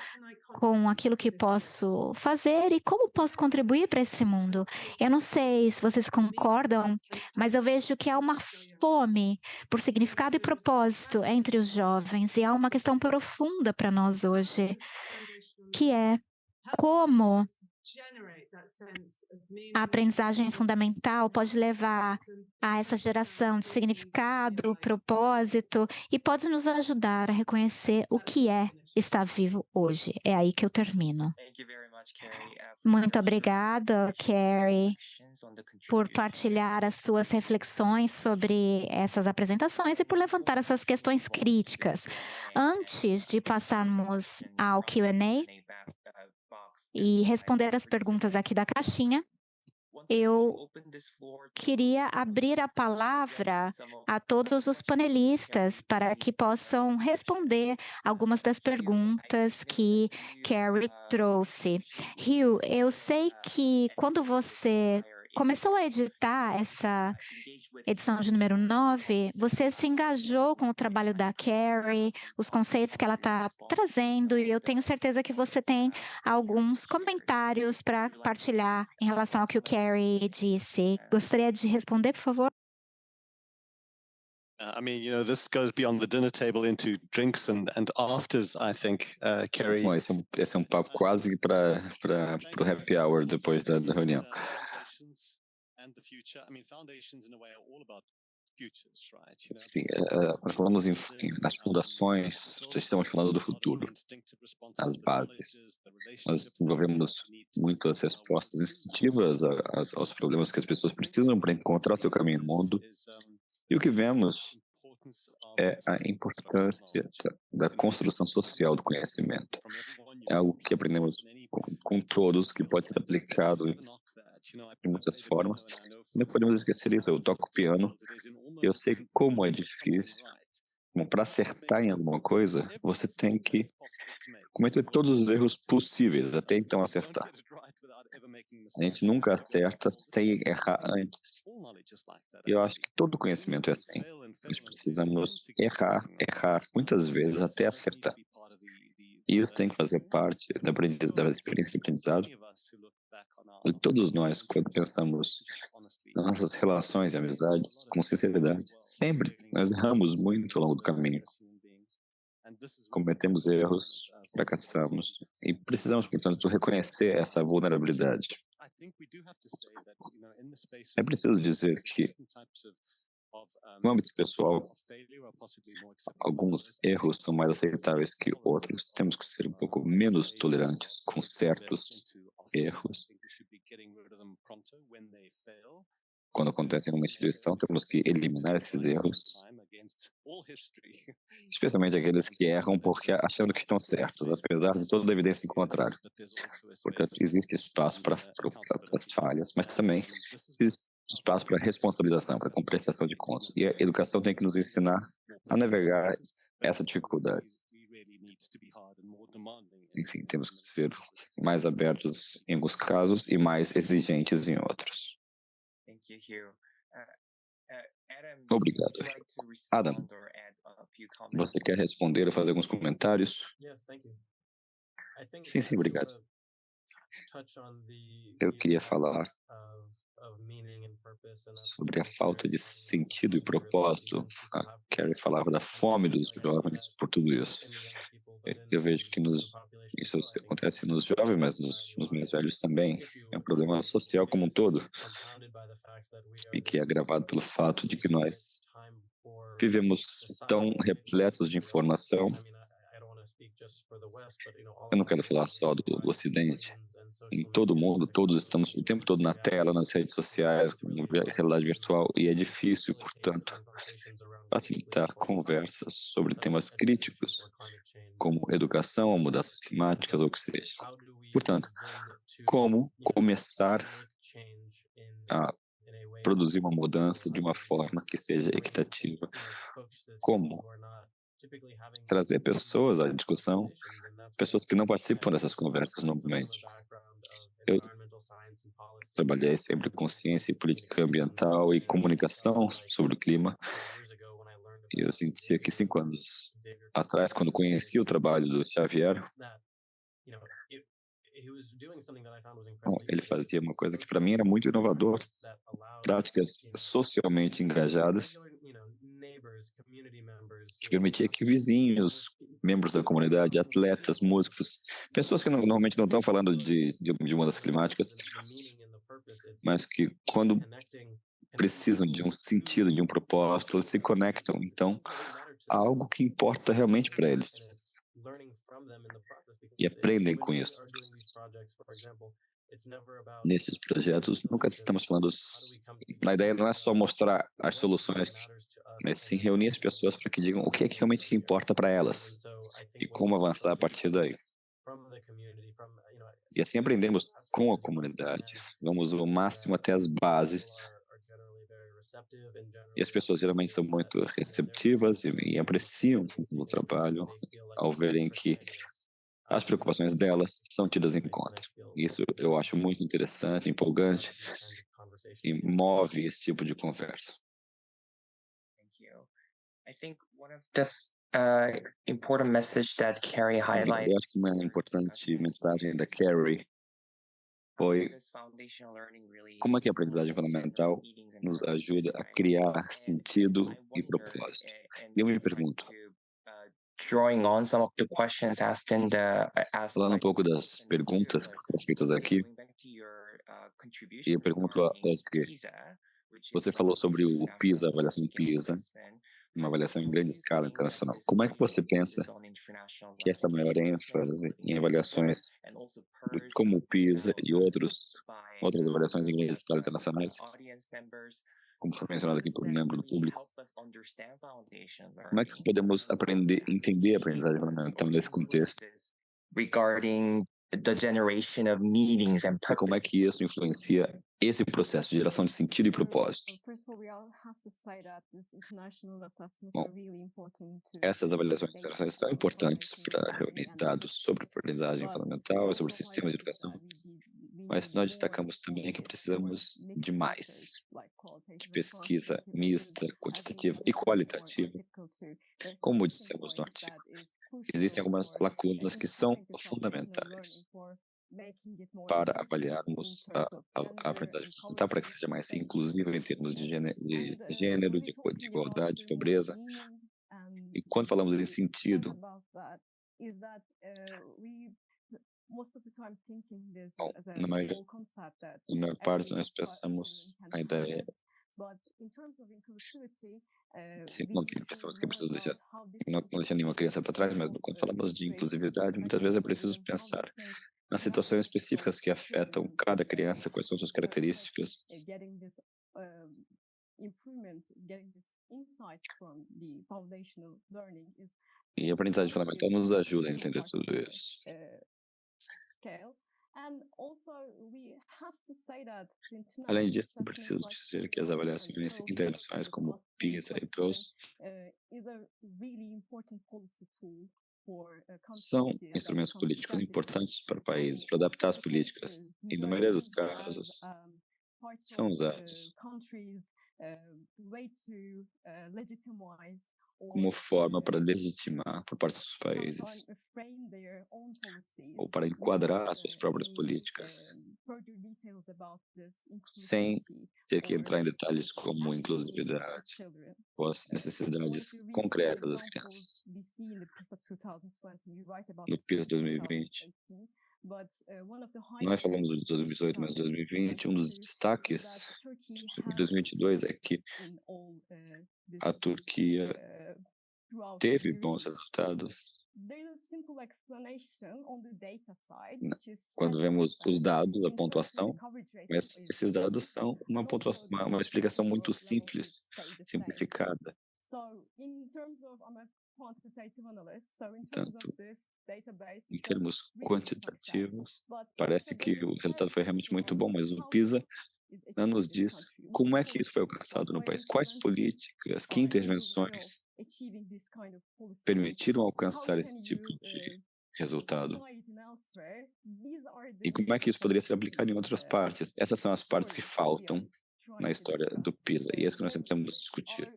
com aquilo que posso fazer e como posso contribuir para esse mundo? Eu não sei se vocês concordam, mas eu vejo que há uma fome por significado e propósito entre os jovens, e há uma questão profunda para nós hoje, que é como a aprendizagem fundamental pode levar a essa geração de significado, propósito, e pode nos ajudar a reconhecer o que é estar vivo hoje. É aí que eu termino. Muito obrigada, Carrie, por partilhar as suas reflexões sobre essas apresentações e por levantar essas questões críticas. Antes de passarmos ao Q&A e responder as perguntas aqui da caixinha, eu queria abrir a palavra a todos os panelistas para que possam responder algumas das perguntas que Carrie trouxe. Hugh, eu sei que quando você começou a editar essa edição de número 9, você se engajou com o trabalho da Carrie, os conceitos que ela está trazendo, e eu tenho certeza que você tem alguns comentários para partilhar em relação ao que o Carrie disse. Gostaria de responder, por favor? I mean, this goes beyond the dinner table into drinks and afters, I think, Carrie. Bom, esse é um papo quase para o happy hour depois da reunião. Sim, nós falamos nas fundações, estamos falando do futuro, as bases. Nós desenvolvemos muitas respostas instintivas aos problemas que as pessoas precisam para encontrar seu caminho no mundo. E o que vemos é a importância da construção social do conhecimento. É algo que aprendemos com todos, que pode ser aplicado de muitas formas. Não podemos esquecer isso. Eu toco piano, eu sei como é difícil. Para acertar em alguma coisa, você tem que cometer todos os erros possíveis, até então acertar. A gente nunca acerta sem errar antes. E eu acho que todo conhecimento é assim. Nós precisamos errar muitas vezes até acertar. E isso tem que fazer parte da experiência de aprendizado. E todos nós, quando pensamos nas nossas relações e amizades, com sinceridade, sempre nós erramos muito ao longo do caminho. Cometemos erros, fracassamos, e precisamos, portanto, reconhecer essa vulnerabilidade. É preciso dizer que No âmbito pessoal, alguns erros são mais aceitáveis que outros. Temos que ser um pouco menos tolerantes com certos erros. Quando acontecem em uma instituição, temos que eliminar esses erros, especialmente aqueles que erram porque achando que estão certos, apesar de toda a evidência em contrário. Portanto, existe espaço para as falhas, mas também existe espaço para responsabilização, para prestação de contas. E a educação tem que nos ensinar a navegar essa dificuldade. Enfim, temos que ser mais abertos em alguns casos e mais exigentes em outros. Obrigado. Adam, você quer responder ou fazer alguns comentários? Sim, obrigado. Eu queria falar sobre a falta de sentido e propósito. A Carrie falava da fome dos jovens por tudo isso. Eu vejo que isso acontece nos jovens, mas nos mais velhos também. É um problema social como um todo, e que é agravado pelo fato de que nós vivemos tão repletos de informação. Eu não quero falar só do Ocidente. Em todo mundo, todos estamos o tempo todo na tela, nas redes sociais, na realidade virtual, e é difícil, portanto, facilitar conversas sobre temas críticos, como educação, mudanças climáticas ou o que seja. Portanto, como começar a produzir uma mudança de uma forma que seja equitativa? Como trazer pessoas à discussão, pessoas que não participam dessas conversas normalmente. Eu trabalhei sempre com ciência e política ambiental e comunicação sobre o clima. E eu sentia que 5 anos atrás, quando conheci o trabalho do Xavier, ele fazia uma coisa que para mim era muito inovador, práticas socialmente engajadas, que permitia que vizinhos, membros da comunidade, atletas, músicos, pessoas que normalmente não estão falando de mudanças climáticas, mas que quando precisam de um sentido, de um propósito, eles se conectam, então, a algo que importa realmente para eles. E aprendem com isso. Nesses projetos, nunca estamos falando... A ideia não é só mostrar as soluções, mas sim reunir as pessoas para que digam o que é que realmente importa para elas e como avançar a partir daí. E assim aprendemos com a comunidade. Vamos o máximo até as bases. E as pessoas geralmente são muito receptivas e apreciam o trabalho ao verem que as preocupações delas são tidas em conta. Isso eu acho muito interessante, empolgante e move esse tipo de conversa. Important message that Carrie highlighted. Eu acho que uma importante mensagem da Carrie foi como é que a aprendizagem fundamental nos ajuda a criar sentido e propósito. E eu me pergunto, Drawing on some of the questions asked falando um pouco das perguntas que foram feitas aqui, e eu pergunto a Oscar, você falou sobre o PISA, a avaliação PISA, uma avaliação em grande escala internacional. Como é que você pensa que esta maior ênfase em avaliações como o PISA e outras avaliações em grande escala internacionais, como foi mencionado aqui por um membro do público, como é que podemos entender a aprendizagem fundamental nesse contexto? Regarding the generation of meanings and E como é que isso influencia esse processo de geração de sentido e propósito? Bom, essas avaliações internacionais são importantes para reunir dados sobre aprendizagem fundamental e sobre sistemas de educação, mas nós destacamos também que precisamos de mais, de pesquisa mista, quantitativa e qualitativa. Como dissemos no artigo, existem algumas lacunas que são fundamentais para avaliarmos a aprendizagem fundamental, para que seja mais inclusiva em termos de gênero, de igualdade, de pobreza. E quando falamos em sentido, bom, na maior parte nós pensamos a ideia Sim, bom, que pensamos que é preciso deixar, não deixar nenhuma criança para trás, mas quando falamos de inclusividade, muitas vezes é preciso pensar nas situações específicas que afetam cada criança, quais são suas características. E a aprendizagem fundamental nos ajuda a entender tudo isso. Além disso, é preciso dizer que as avaliações internacionais como PISA e PIRLS são instrumentos políticos importantes para países, para adaptar as políticas. E, na maioria dos casos, são usados como forma para legitimar por parte dos países ou para enquadrar suas próprias políticas sem ter que entrar em detalhes como inclusividade ou as necessidades concretas das crianças. No PISA 2020, nós falamos de 2018, mas 2020, um dos destaques de 2022 é que a Turquia teve bons resultados. Quando vemos os dados, a pontuação, mas esses dados são uma pontuação, uma explicação muito simples, simplificada. Portanto, em termos quantitativos, parece que o resultado foi realmente muito bom, mas o PISA não nos diz como é que isso foi alcançado no país, quais políticas, que intervenções permitiram alcançar esse tipo de resultado. E como é que isso poderia ser aplicado em outras partes? Essas são as partes que faltam na história do PISA, e é isso que nós tentamos discutir.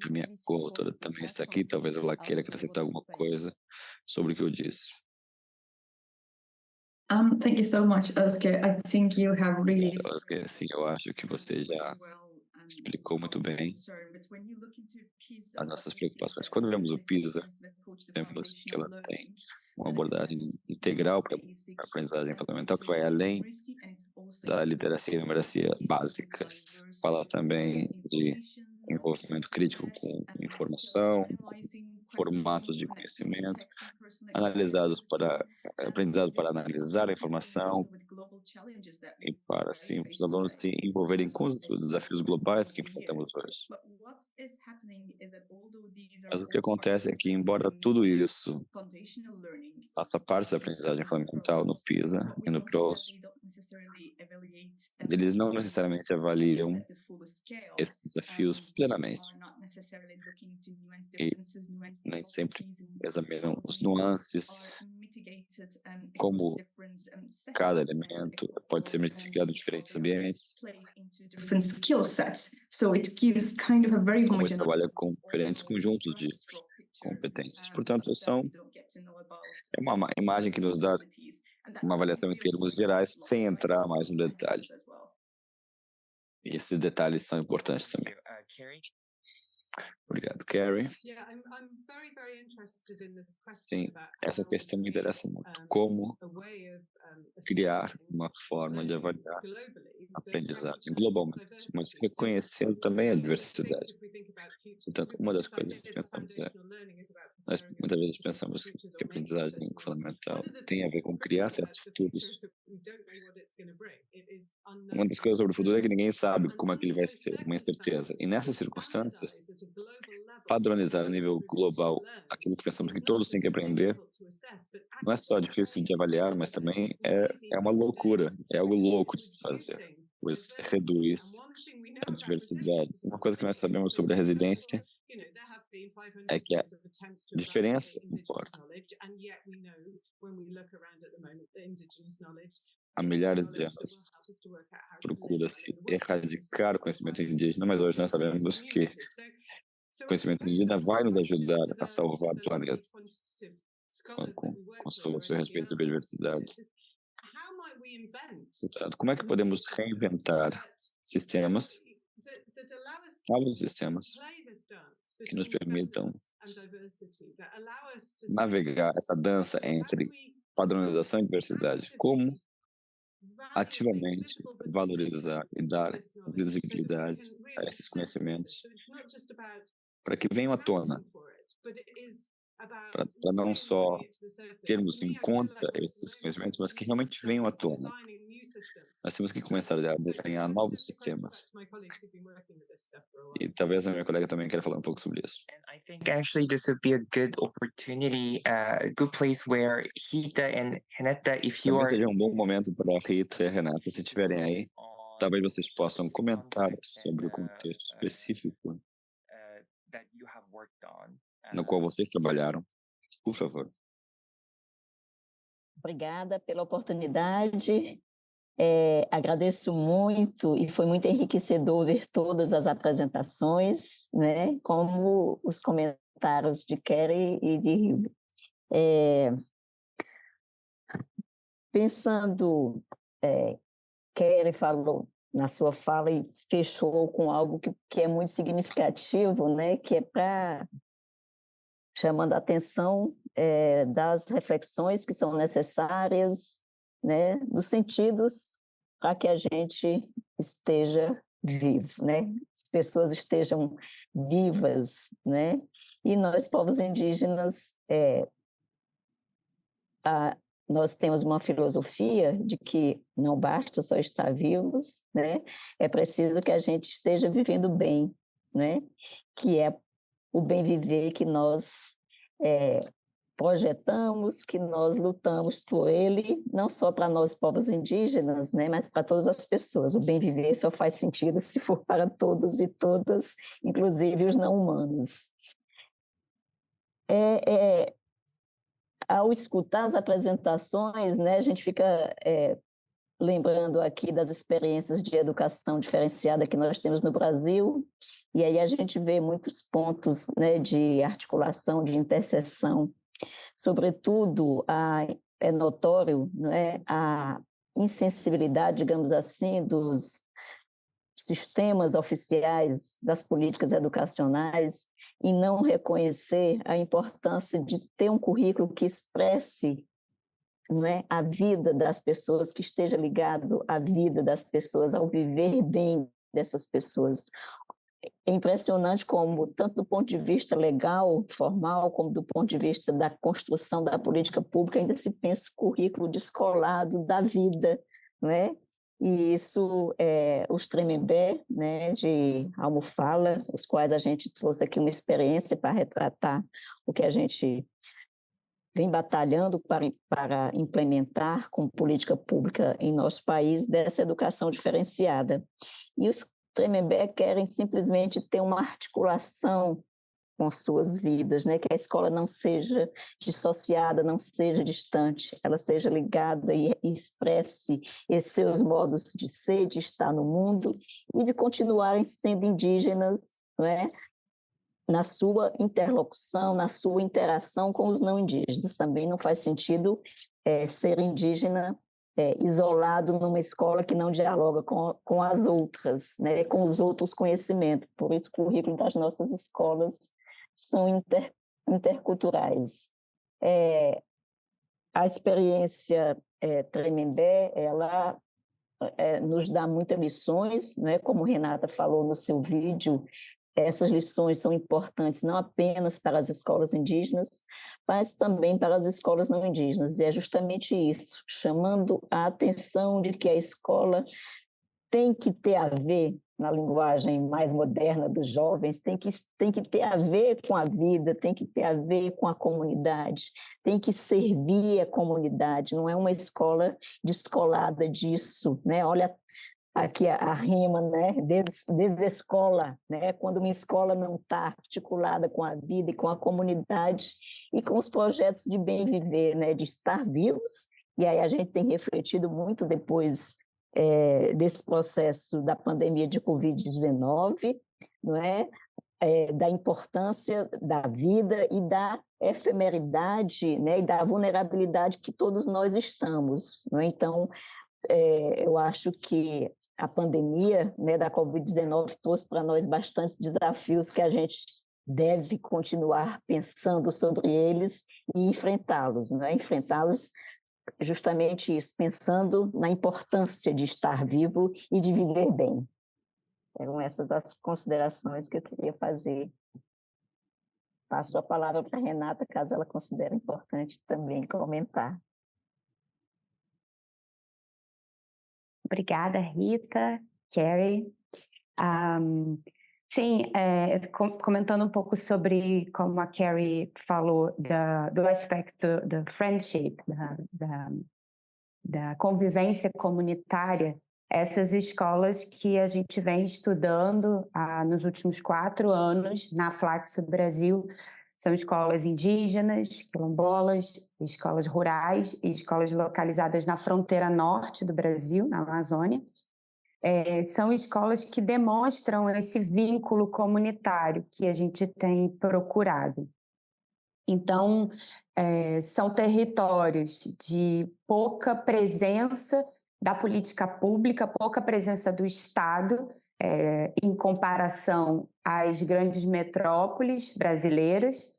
A minha coautora também está aqui, talvez ela queira acrescentar alguma coisa sobre o que eu disse. Thank you so much, Oscar. I think you have really Oscar, sim, eu acho que você já explicou muito bem as nossas preocupações. Quando vemos o PISA, vemos que ela tem uma abordagem integral para a aprendizagem fundamental que vai além da literacia e numeracia básicas. Fala também de envolvimento crítico com informação, formatos de conhecimento, aprendizado para analisar a informação e para, assim, os alunos se envolverem com os desafios globais que enfrentamos hoje. Mas o que acontece é que, embora tudo isso faça parte da aprendizagem fundamental no PISA e no PIRLS, eles não necessariamente avaliam esses desafios plenamente. E nem sempre examinam os nuances, como cada elemento pode ser mitigado em diferentes ambientes, different skill sets. So it gives kind of a very como eles homogeneous trabalham com diferentes conjuntos de competências. Portanto, é uma imagem que nos dá uma avaliação em termos gerais, sem entrar mais no detalhe. E esses detalhes são importantes também. Carrie? Obrigado, Carrie. Sim, essa questão me interessa muito. Como criar uma forma de avaliar a aprendizagem globalmente, mas reconhecendo também a diversidade. Portanto, uma das coisas que pensamos nós muitas vezes pensamos que a aprendizagem fundamental tem a ver com criar certos futuros. Uma das coisas sobre o futuro é que ninguém sabe como é que ele vai ser, uma incerteza. E nessas circunstâncias, padronizar a nível global aquilo que pensamos que todos têm que aprender não é só difícil de avaliar, mas também é uma loucura, é algo louco de se fazer, pois reduz a diversidade. Uma coisa que nós sabemos sobre a residência é que a diferença importa. Há milhares de anos procura-se erradicar o conhecimento indígena, mas hoje nós sabemos que o conhecimento indígena vai nos ajudar a salvar o planeta com seu respeito à biodiversidade. Portanto, como é que podemos reinventar sistemas, novos sistemas, que nos permitam navegar essa dança entre padronização e diversidade? Como ativamente valorizar e dar visibilidade a esses conhecimentos para que venham à tona, para não só termos em conta esses conhecimentos, mas que realmente venham à tona. Nós temos que começar a desenhar novos sistemas. E talvez a minha colega também queira falar um pouco sobre isso. And I think actually this would be a good opportunity, a good place where Rita and Renata, if you Talvez are seja um bom momento para a Rita e a Renata, se estiverem aí, talvez vocês possam comentar sobre o contexto específico that you have worked on. no qual vocês trabalharam. Por favor. Obrigada pela oportunidade. Agradeço muito e foi muito enriquecedor ver todas as apresentações, né, como os comentários de Kerry e de Hilda. Pensando, Kerry falou na sua fala e fechou com algo que é muito significativo, né, que é para chamando a atenção das reflexões que são necessárias, né, dos sentidos para que a gente esteja vivo, né, as pessoas estejam vivas, né, e nós, povos indígenas, nós temos uma filosofia de que não basta só estar vivos, né, é preciso que a gente esteja vivendo bem, né, que é o bem viver que nós projetamos, que nós lutamos por ele, não só para nós, povos indígenas, né, mas para todas as pessoas. O bem viver só faz sentido se for para todos e todas, inclusive os não humanos. Ao escutar as apresentações, né, a gente fica lembrando aqui das experiências de educação diferenciada que nós temos no Brasil, e aí a gente vê muitos pontos, né, de articulação, de interseção. Sobretudo, é notório, né, a insensibilidade, digamos assim, dos sistemas oficiais, das políticas educacionais, em não reconhecer a importância de ter um currículo que expresse, não é, a vida das pessoas, que esteja ligado à vida das pessoas, ao viver bem dessas pessoas. É impressionante como, tanto do ponto de vista legal, formal, como do ponto de vista da construção da política pública, ainda se pensa o currículo descolado da vida, não é? E isso, os Tremembé, né, de Almofala, os quais a gente trouxe aqui uma experiência para retratar o que a gente vem batalhando para implementar como política pública em nosso país, dessa educação diferenciada. E os Tremembé querem simplesmente ter uma articulação com suas vidas, né? Que a escola não seja dissociada, não seja distante, ela seja ligada e expresse esses seus modos de ser, de estar no mundo e de continuarem sendo indígenas, não é? Na sua interlocução, na sua interação com os não indígenas. Também não faz sentido ser indígena isolado numa escola que não dialoga com as outras, né, com os outros conhecimentos. Por isso, o currículo das nossas escolas são interculturais. A experiência Tremembé, ela nos dá muitas lições, né, como Renata falou no seu vídeo. Essas lições são importantes não apenas para as escolas indígenas, mas também para as escolas não indígenas. E é justamente isso, chamando a atenção de que a escola tem que ter a ver, na linguagem mais moderna dos jovens, tem que ter a ver com a vida, tem que ter a ver com a comunidade, tem que servir a comunidade, não é uma escola descolada disso, né? Olha aqui a rima, né, desescola, né, quando uma escola não está articulada com a vida e com a comunidade e com os projetos de bem viver, né, de estar vivos, e aí a gente tem refletido muito depois desse processo da pandemia de Covid-19, não é? Da importância da vida e da efemeridade, né, e da vulnerabilidade que todos nós estamos, não é? Então, eu acho que a pandemia, né, da Covid-19 trouxe para nós bastantes desafios que a gente deve continuar pensando sobre eles e enfrentá-los, né? Enfrentá-los justamente isso, pensando na importância de estar vivo e de viver bem. Eram essas as considerações que eu queria fazer. Passo a palavra para a Renata, caso ela considere importante também comentar. Obrigada, Rita, Carrie. Sim, comentando um pouco sobre como a Carrie falou do aspecto da friendship, da convivência comunitária, essas escolas que a gente vem estudando nos últimos 4 anos na Flaxo Brasil são escolas indígenas, quilombolas, escolas rurais e escolas localizadas na fronteira norte do Brasil, na Amazônia. São escolas que demonstram esse vínculo comunitário que a gente tem procurado. Então, são territórios de pouca presença da política pública, pouca presença do Estado, em comparação às grandes metrópoles brasileiras.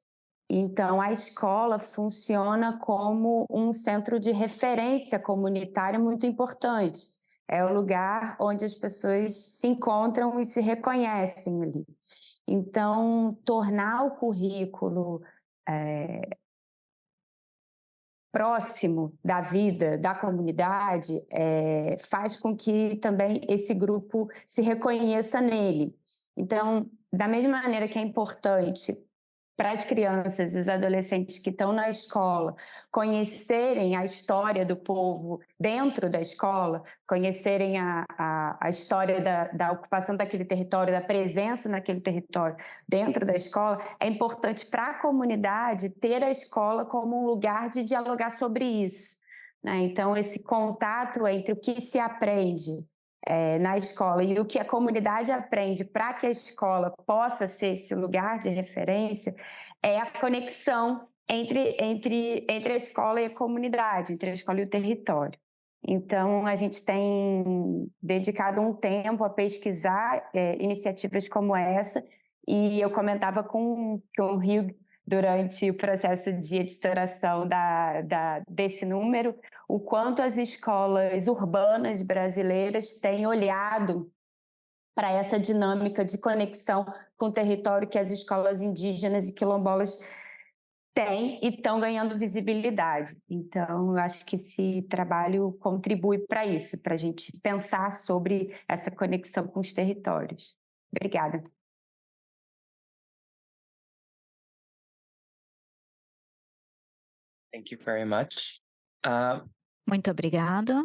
Então, a escola funciona como um centro de referência comunitária muito importante. É o lugar onde as pessoas se encontram e se reconhecem ali. Então, tornar o currículo próximo da vida da comunidade faz com que também esse grupo se reconheça nele. Então, da mesma maneira que é importante para as crianças e os adolescentes que estão na escola conhecerem a história do povo dentro da escola, conhecerem a história da ocupação daquele território, da presença naquele território dentro da escola, é importante para a comunidade ter a escola como um lugar de dialogar sobre isso, né? Então, esse contato entre o que se aprende na escola e o que a comunidade aprende para que a escola possa ser esse lugar de referência é a conexão entre a escola e a comunidade, entre a escola e o território. Então, a gente tem dedicado um tempo a pesquisar iniciativas como essa, e eu comentava com o Hugh durante o processo de editoração desse número, o quanto as escolas urbanas brasileiras têm olhado para essa dinâmica de conexão com o território que as escolas indígenas e quilombolas têm e estão ganhando visibilidade. Então, eu acho que esse trabalho contribui para isso, para a gente pensar sobre essa conexão com os territórios. Obrigada. Thank you very much. Muito obrigada.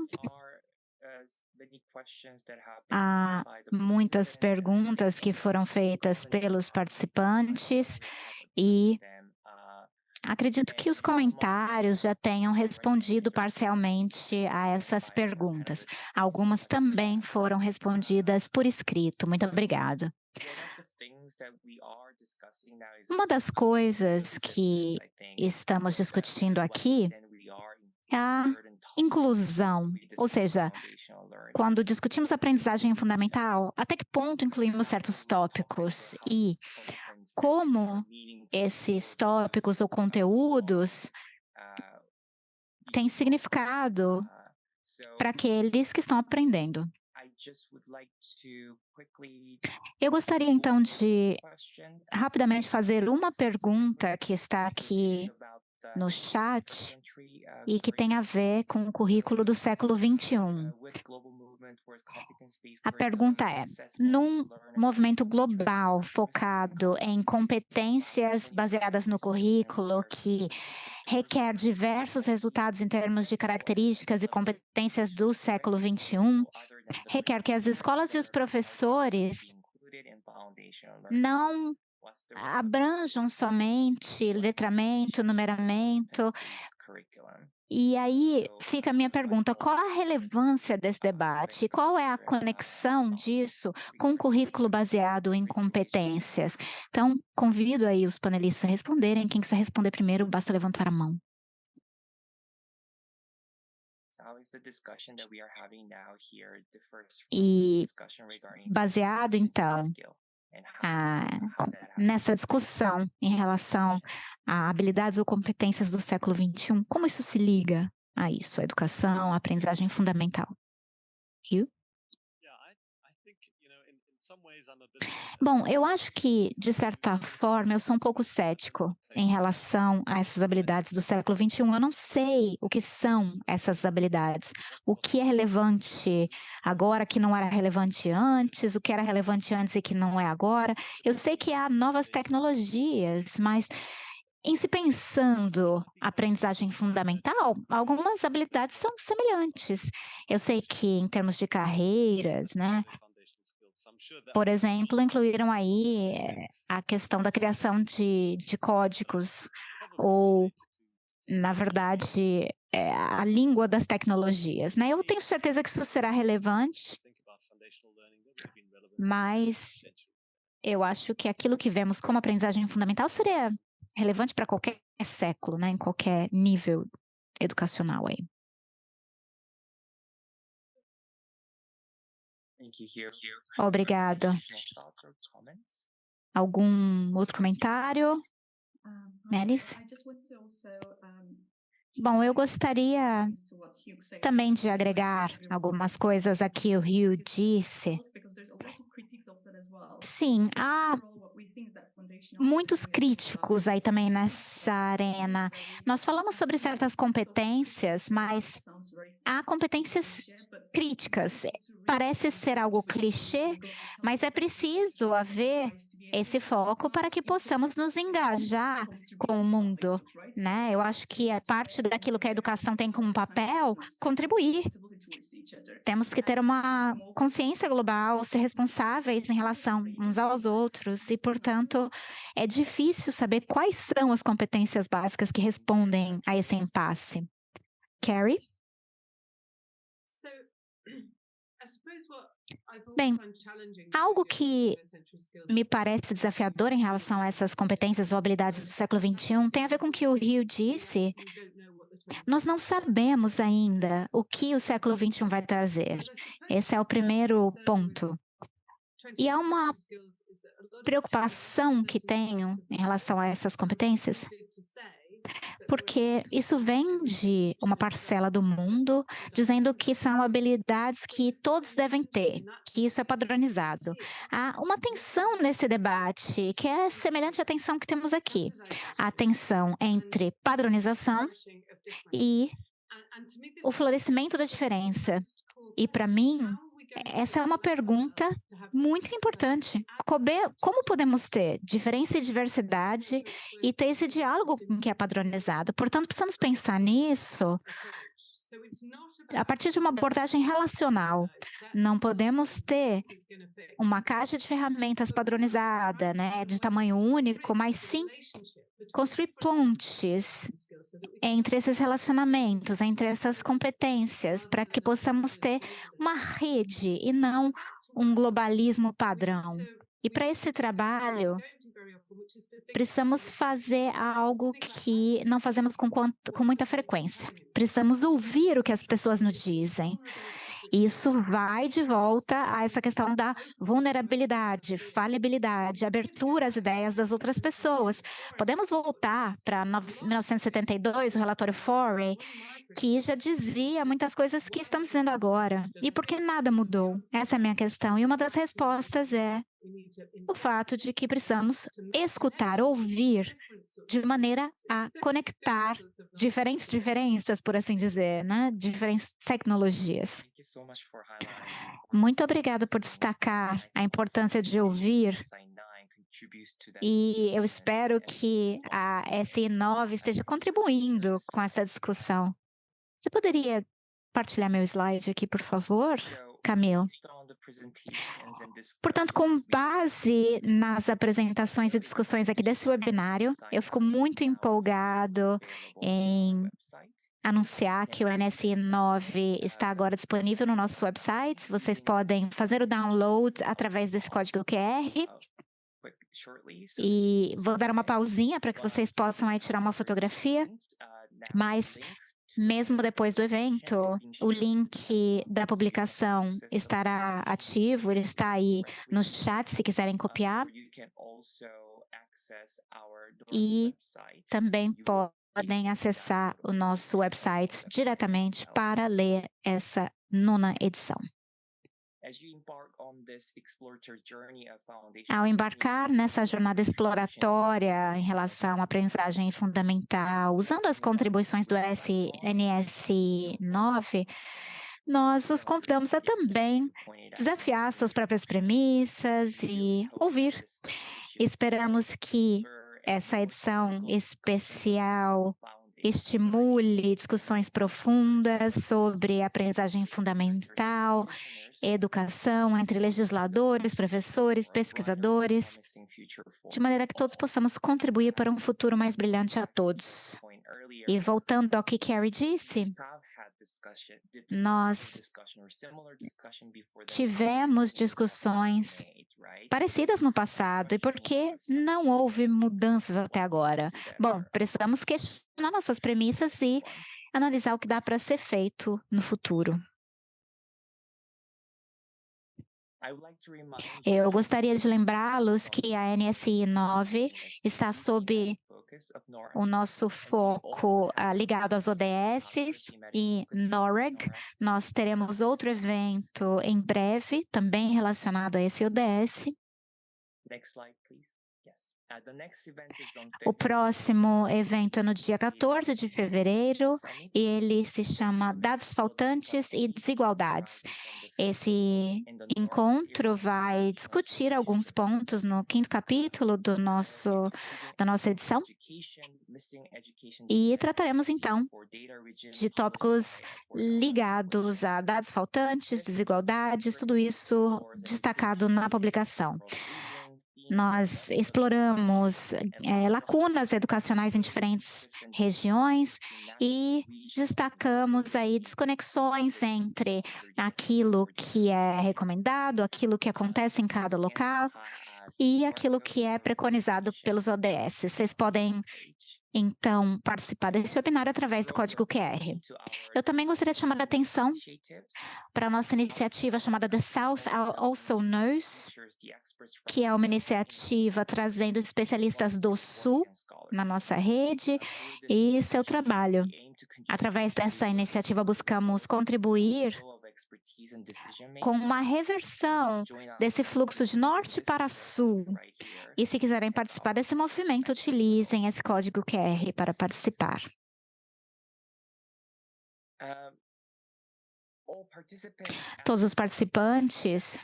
Há muitas perguntas que foram feitas pelos participantes e acredito que os comentários já tenham respondido parcialmente a essas perguntas. Algumas também foram respondidas por escrito. Muito obrigado. Uma das coisas que estamos discutindo aqui é a inclusão, ou seja, quando discutimos aprendizagem fundamental, até que ponto incluímos certos tópicos e como esses tópicos ou conteúdos têm significado para aqueles que estão aprendendo. Eu gostaria, então, de rapidamente fazer uma pergunta que está aqui no chat e que tem a ver com o currículo do século XXI. A pergunta é: num movimento global focado em competências baseadas no currículo, que requer diversos resultados em termos de características e competências do século XXI, requer que as escolas e os professores não abranjam somente letramento, numeramento. E aí fica a minha pergunta: qual a relevância desse debate? Qual é a conexão disso com o currículo baseado em competências? Então, convido aí os panelistas a responderem. Quem quiser responder primeiro, basta levantar a mão. E baseado, então, nessa discussão em relação a habilidades ou competências do século XXI, como isso se liga a isso, a educação, a aprendizagem fundamental. Hugh? Bom, eu acho que, de certa forma, eu sou um pouco cético em relação a essas habilidades do século XXI. Eu não sei o que são essas habilidades, o que é relevante agora que não era relevante antes, o que era relevante antes e que não é agora. Eu sei que há novas tecnologias, mas em se pensando aprendizagem fundamental, algumas habilidades são semelhantes. Eu sei que em termos de carreiras, né? Por exemplo, incluíram aí a questão da criação de códigos, ou, na verdade, a língua das tecnologias, né? Eu tenho certeza que isso será relevante, mas eu acho que aquilo que vemos como aprendizagem fundamental seria relevante para qualquer século, né? Em qualquer nível educacional aí. Obrigada. Algum outro comentário? Melis? Bom, eu gostaria também de agregar algumas coisas aqui o Hugh disse. Sim, há muitos críticos aí também nessa arena. Nós falamos sobre certas competências, mas há competências críticas. Parece ser algo clichê, mas é preciso haver esse foco para que possamos nos engajar com o mundo, né? Eu acho que é parte daquilo que a educação tem como papel contribuir. Temos que ter uma consciência global, ser responsáveis em relação uns aos outros e, portanto, é difícil saber quais são as competências básicas que respondem a esse impasse. Carrie? Bem, algo que me parece desafiador em relação a essas competências ou habilidades do século XXI tem a ver com o que o Hugh disse. Nós não sabemos ainda o que o século XXI vai trazer. Esse é o primeiro ponto. E há uma preocupação que tenho em relação a essas competências, porque isso vem de uma parcela do mundo dizendo que são habilidades que todos devem ter, que isso é padronizado. Há uma tensão nesse debate que é semelhante à tensão que temos aqui. A tensão entre padronização e o florescimento da diferença. E, para mim, essa é uma pergunta muito importante. Como podemos ter diferença e diversidade e ter esse diálogo que é padronizado? Portanto, precisamos pensar nisso a partir de uma abordagem relacional. Não podemos ter uma caixa de ferramentas padronizada, né, de tamanho único, mas sim construir pontes entre esses relacionamentos, entre essas competências, para que possamos ter uma rede e não um globalismo padrão. E para esse trabalho, precisamos fazer algo que não fazemos com muita frequência. Precisamos ouvir o que as pessoas nos dizem. Isso vai de volta a essa questão da vulnerabilidade, falibilidade, abertura às ideias das outras pessoas. Podemos voltar para 1972, o relatório Forey, que já dizia muitas coisas que estamos dizendo agora. E por que nada mudou? Essa é a minha questão. E uma das respostas é o fato de que precisamos escutar, ouvir, de maneira a conectar diferentes diferenças, por assim dizer, né? Diferentes tecnologias. Muito obrigada por destacar a importância de ouvir. E eu espero que a SI9 esteja contribuindo com essa discussão. Você poderia partilhar meu slide aqui, por favor, Camille? Portanto, com base nas apresentações e discussões aqui desse webinário, eu fico muito empolgado em anunciar que o NSI9 está agora disponível no nosso website. Vocês podem fazer o download através desse código QR. E vou dar uma pausinha para que vocês possam aí tirar uma fotografia, mas mesmo depois do evento, o link da publicação estará ativo, ele está aí no chat se quiserem copiar. E também podem acessar o nosso website diretamente para ler essa 9ª edição. Ao embarcar nessa jornada exploratória em relação à aprendizagem fundamental, usando as contribuições do NS 9, nós os convidamos a também desafiar suas próprias premissas e ouvir. Esperamos que essa edição especial estimule discussões profundas sobre aprendizagem fundamental, educação entre legisladores, professores, pesquisadores, de maneira que todos possamos contribuir para um futuro mais brilhante a todos. E voltando ao que Carrie disse, nós tivemos discussões parecidas no passado. E por que não houve mudanças até agora? Bom, precisamos questionar nossas premissas e analisar o que dá para ser feito no futuro. Eu gostaria de lembrá-los que a NSI 9 está sob o nosso foco ligado às ODS e NORAG. Nós teremos outro evento em breve, também relacionado a esse ODS. O próximo evento é no dia 14 de fevereiro e ele se chama Dados Faltantes e Desigualdades. Esse encontro vai discutir alguns pontos no 5º capítulo da nossa edição e trataremos, então, de tópicos ligados a dados faltantes, desigualdades, tudo isso destacado na publicação. Nós exploramos lacunas educacionais em diferentes regiões e destacamos aí desconexões entre aquilo que é recomendado, aquilo que acontece em cada local e aquilo que é preconizado pelos ODS. Vocês podem, então, participar desse webinar através do código QR. Eu também gostaria de chamar a atenção para a nossa iniciativa chamada The South Also Knows, que é uma iniciativa trazendo especialistas do Sul na nossa rede e seu trabalho. Através dessa iniciativa, buscamos contribuir com uma reversão desse fluxo de norte para sul. E se quiserem participar desse movimento, utilizem esse código QR para participar. Todos os participantes,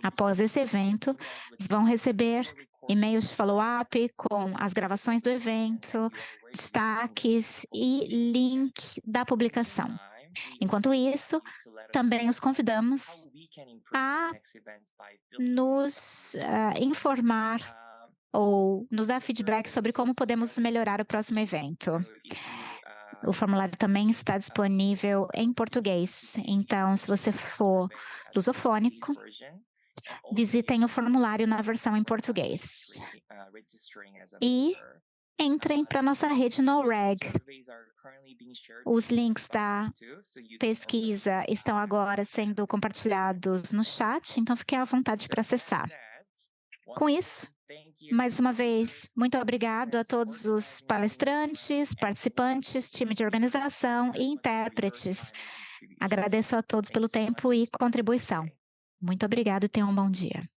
após esse evento, vão receber e-mails de follow-up com as gravações do evento, destaques e link da publicação. Enquanto isso, também os convidamos a nos informar ou nos dar feedback sobre como podemos melhorar o próximo evento. O formulário também está disponível em português, então, se você for lusofônico, visitem o formulário na versão em português. E entrem para a nossa rede NORAG. Os links da pesquisa estão agora sendo compartilhados no chat, então fiquem à vontade para acessar. Com isso, mais uma vez, muito obrigado a todos os palestrantes, participantes, time de organização e intérpretes. Agradeço a todos pelo tempo e contribuição. Muito obrigado e tenham um bom dia.